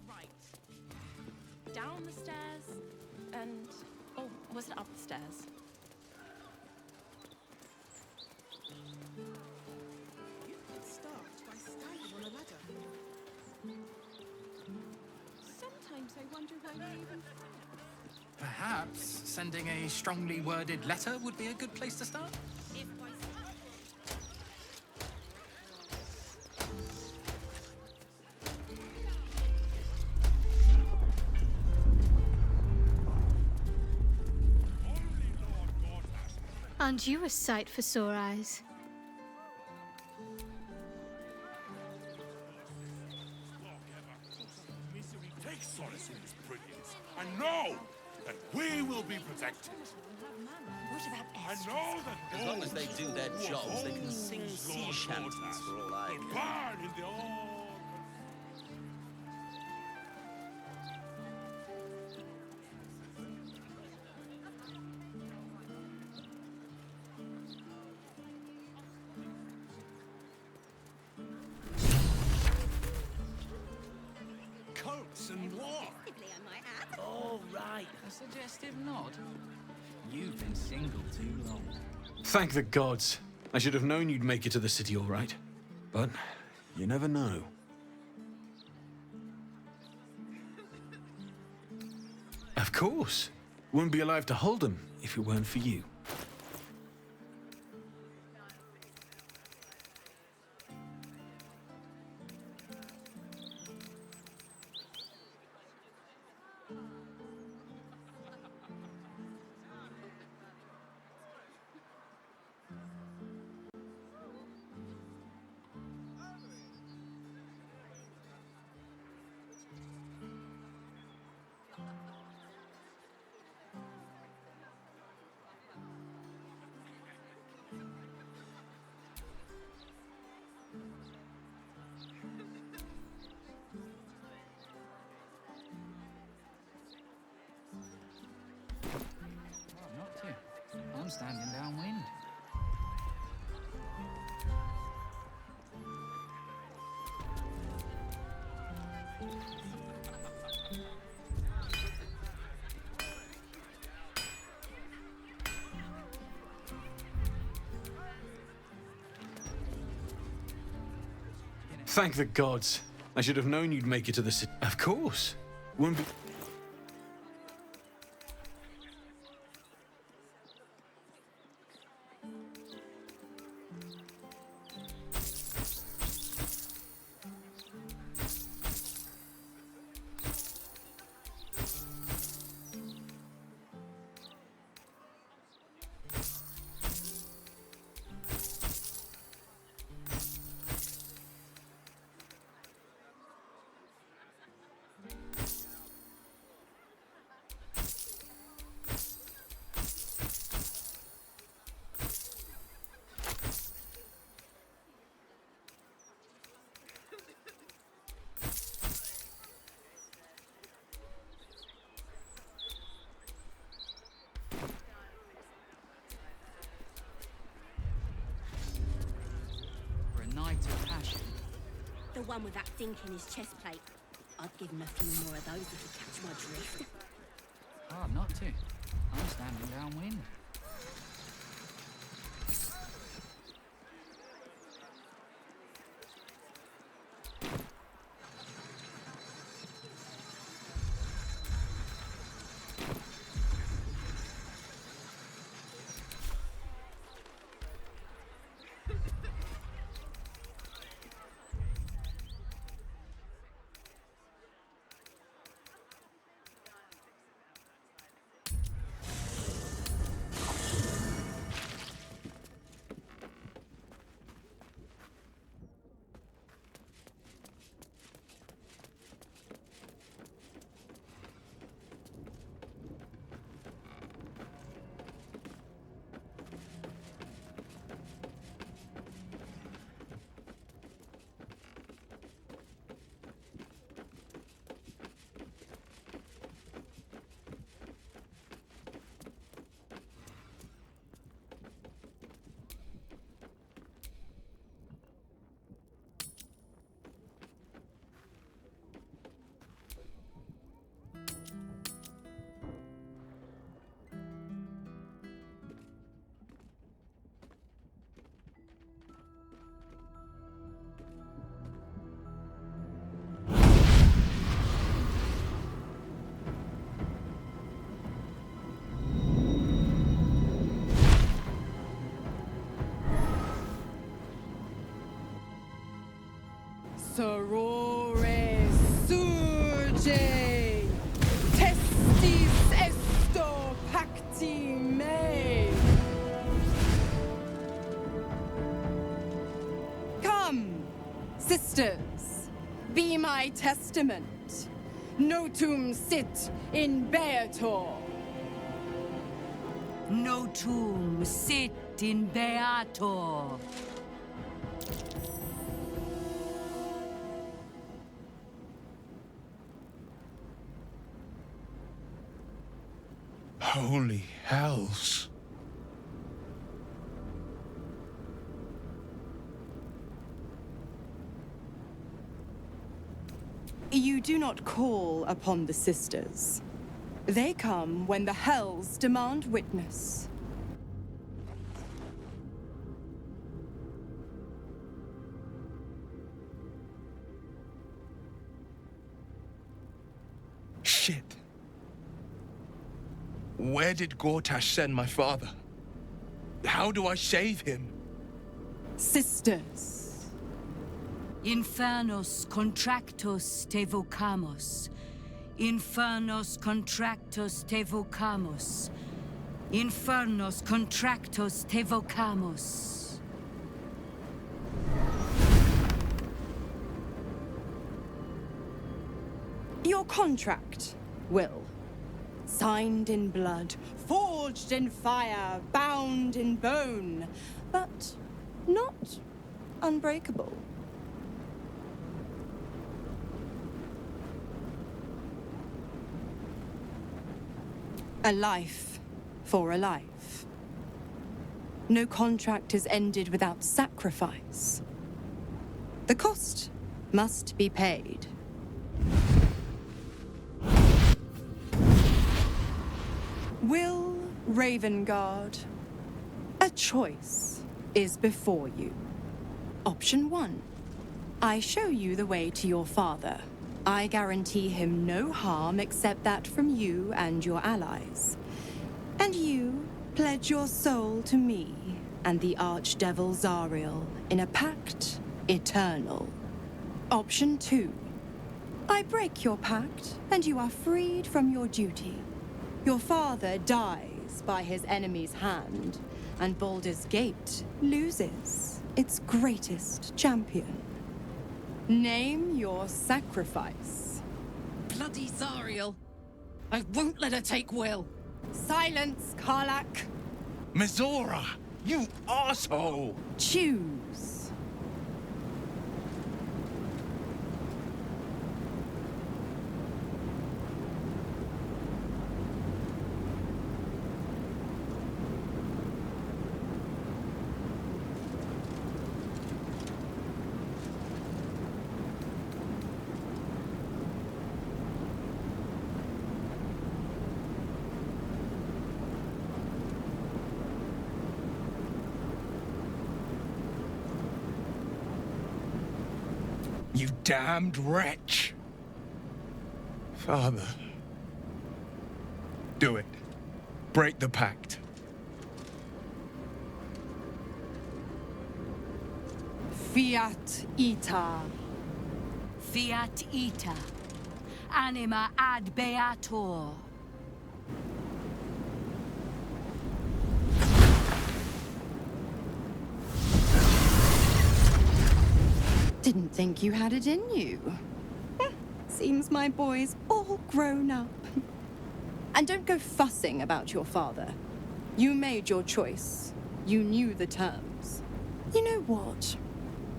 Right. Down the stairs and... Oh, was it up the stairs? You could start by standing on a ladder. Sometimes I wonder why we even... Perhaps sending a strongly worded letter would be a good place to start? Aren't you a sight for sore eyes? Misery takes solace in its brilliance. And know that we will be protected. What about I know that As long as they do their those who jobs, they can oppose sing sea Lord shanties Gortash for all I will care. burn in the all. Cults and war. All right, a suggestive nod. You've been single too long. Thank the gods. I should have known you'd make it to the city all right. But you never know. Of course. Wouldn't be alive to hold them if it weren't for you. Not to. I'm standing downwind. Thank the gods. I should have known you'd make it to the city. Of course. Wouldn't be... For a night of passion. The one with that dink in his chest plate. I'd give him a few more of those if he catch my drift. Hard not to. I'm standing downwind. Sisters, be my testament. Notum sit in Beator. Notum sit in Beator. Holy hells. You do not call upon the sisters. They come when the hells demand witness. Shit. Where did Gortash send my father? How do I save him? Sisters. Infernos contractos te vocamos. Infernos contractos te vocamos. Infernos contractos te vocamos. Your contract, Will. Signed in blood, forged in fire, bound in bone, but not unbreakable. A life for a life. No contract is ended without sacrifice. The cost must be paid. Will Ravengard, a choice is before you. Option 1. I show you the way to your father. I guarantee him no harm except that from you and your allies. And you pledge your soul to me and the Archdevil Zariel in a pact eternal. Option 2. I break your pact and you are freed from your duty. Your father dies by his enemy's hand, and Baldur's Gate loses its greatest champion. Name your sacrifice. Bloody Zariel. I won't let her take Will. Silence, Karlak. Mizora, you asshole! Choose. You damned wretch! Father. Do it. Break the pact. Fiat ita. Fiat ita. Anima ad beator. Didn't think you had it in you. Seems my boy's all grown up. And don't go fussing about your father. You made your choice. You knew the terms. You know what?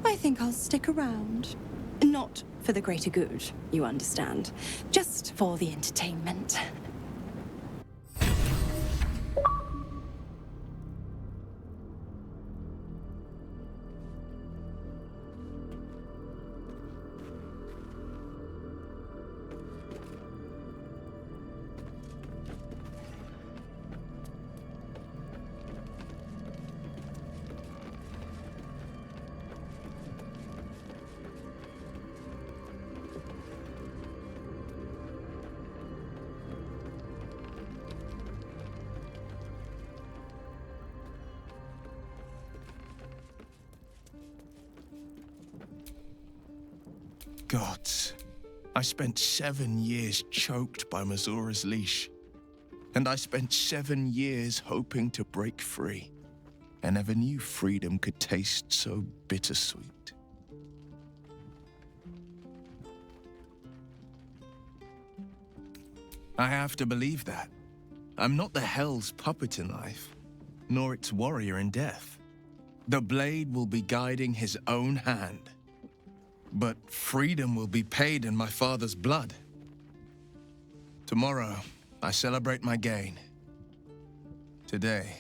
I think I'll stick around. Not for the greater good, you understand. Just for the entertainment. Gods, I spent 7 years choked by Mazora's leash. And I spent 7 years hoping to break free. I never knew freedom could taste so bittersweet. I have to believe that. I'm not the Hell's puppet in life, nor its warrior in death. The blade will be guiding his own hand. But freedom will be paid in my father's blood. Tomorrow, I celebrate my gain. Today,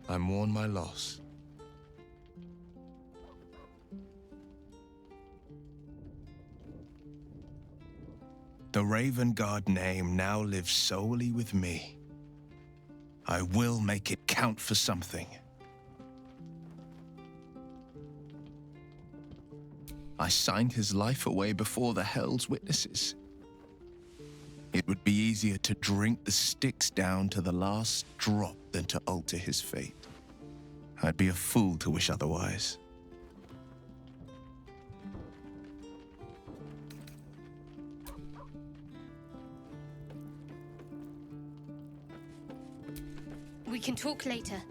I mourn my loss. The Raven Guard name now lives solely with me. I will make it count for something. I signed his life away before the Hell's witnesses. It would be easier to drink the Styx down to the last drop than to alter his fate. I'd be a fool to wish otherwise. We can talk later.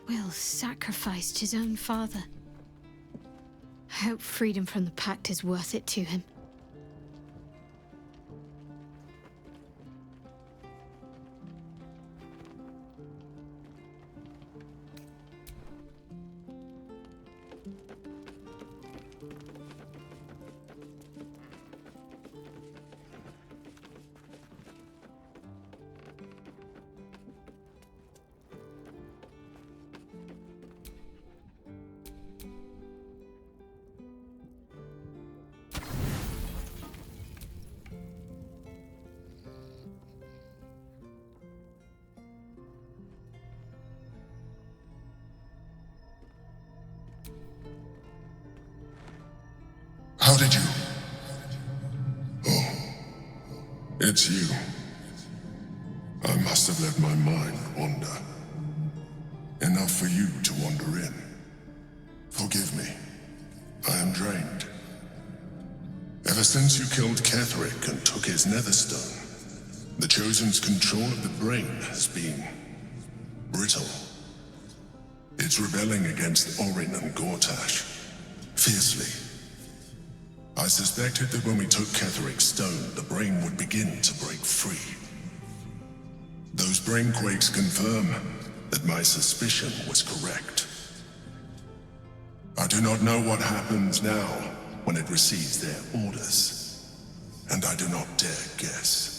Will sacrificed his own father. I hope freedom from the Pact is worth it to him. How did you? Oh, it's you. I must have let my mind wander. Enough for you to wander in. Forgive me. I am drained. Ever since you killed Ketheric and took his netherstone, the Chosen's control of the brain has been brittle. It's rebelling against Orin and Gortash fiercely. I suspected that when we took Ketheric's stone, the brain would begin to break free. Those brain quakes confirm that my suspicion was correct. I do not know what happens now when it receives their orders, and I do not dare guess.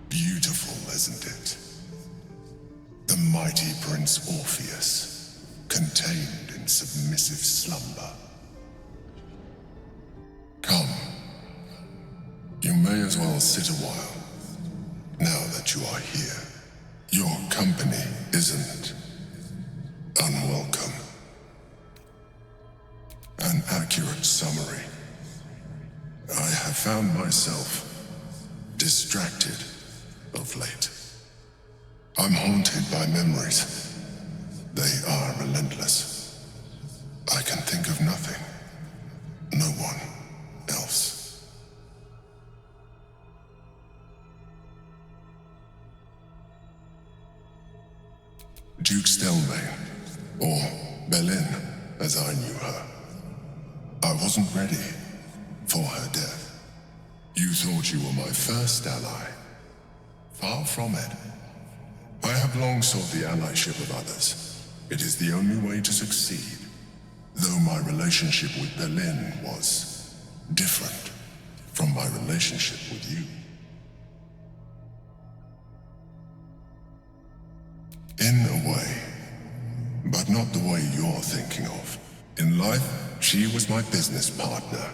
Beautiful, isn't it? The mighty Prince Orpheus, contained in submissive slumber. Come. You may as well sit a while, now that you are here. Your company isn't unwelcome. An accurate summary. I have found myself distracted of late. I'm haunted by memories. They are relentless. I can think of nothing. No one else. Duke Stelmane, or Belin, as I knew her. I wasn't ready for her death. You thought you were my first ally. Far from it. I have long sought the allyship of others. It is the only way to succeed. Though my relationship with Belin was different from my relationship with you. In a way, but not the way you're thinking of. In life, she was my business partner,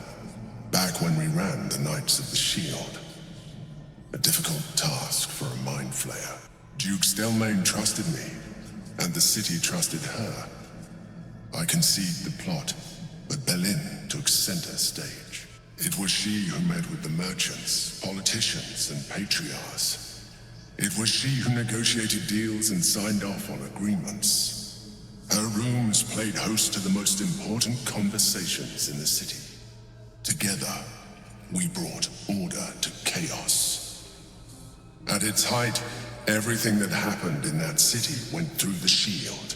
back when we ran the Knights of the Shield. A difficult task for a mind flayer. Duke Stelmane trusted me, and the city trusted her. I conceived the plot, but Belin took center stage. It was she who met with the merchants, politicians, and patriarchs. It was she who negotiated deals and signed off on agreements. Her rooms played host to the most important conversations in the city. Together, we brought order to chaos. At its height, everything that happened in that city went through the shield.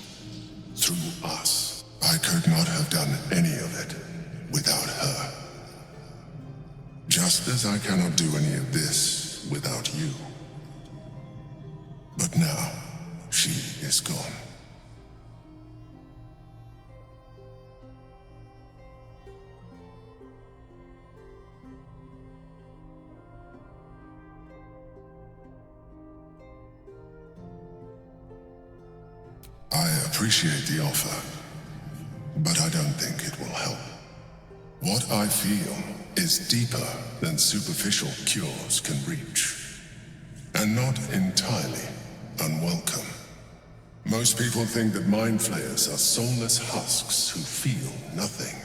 Through us. I could not have done any of it without her. Just as I cannot do any of this without you. But now, she is gone. I appreciate the offer, but I don't think it will help. What I feel is deeper than superficial cures can reach, and not entirely unwelcome. Most people think that mind flayers are soulless husks who feel nothing.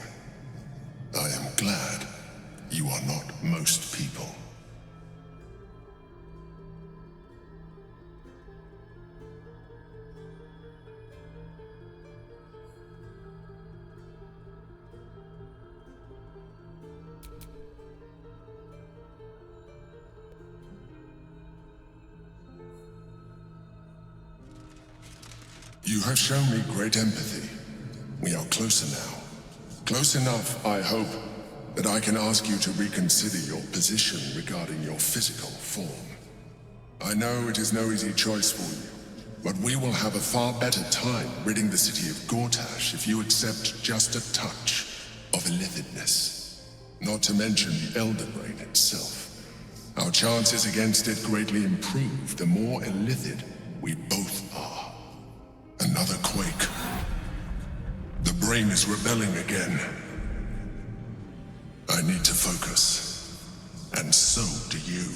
I am glad you are not most people. You have shown me great empathy. We are closer now. Close enough, I hope, that I can ask you to reconsider your position regarding your physical form. I know it is no easy choice for you, but we will have a far better time ridding the city of Gortash if you accept just a touch of illithidness. Not to mention the Elder Brain itself. Our chances against it greatly improve the more illithid we both are. Another quake. The brain is rebelling again. I need to focus. And so do you.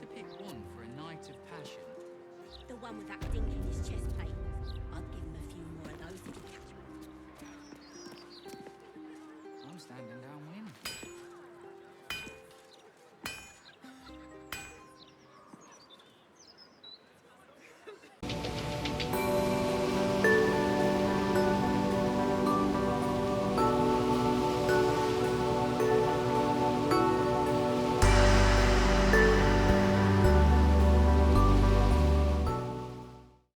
To pick one for a night of passion. The one with that ding in his chest plate. I'd give him a few more of those if he catch one. I'm standing down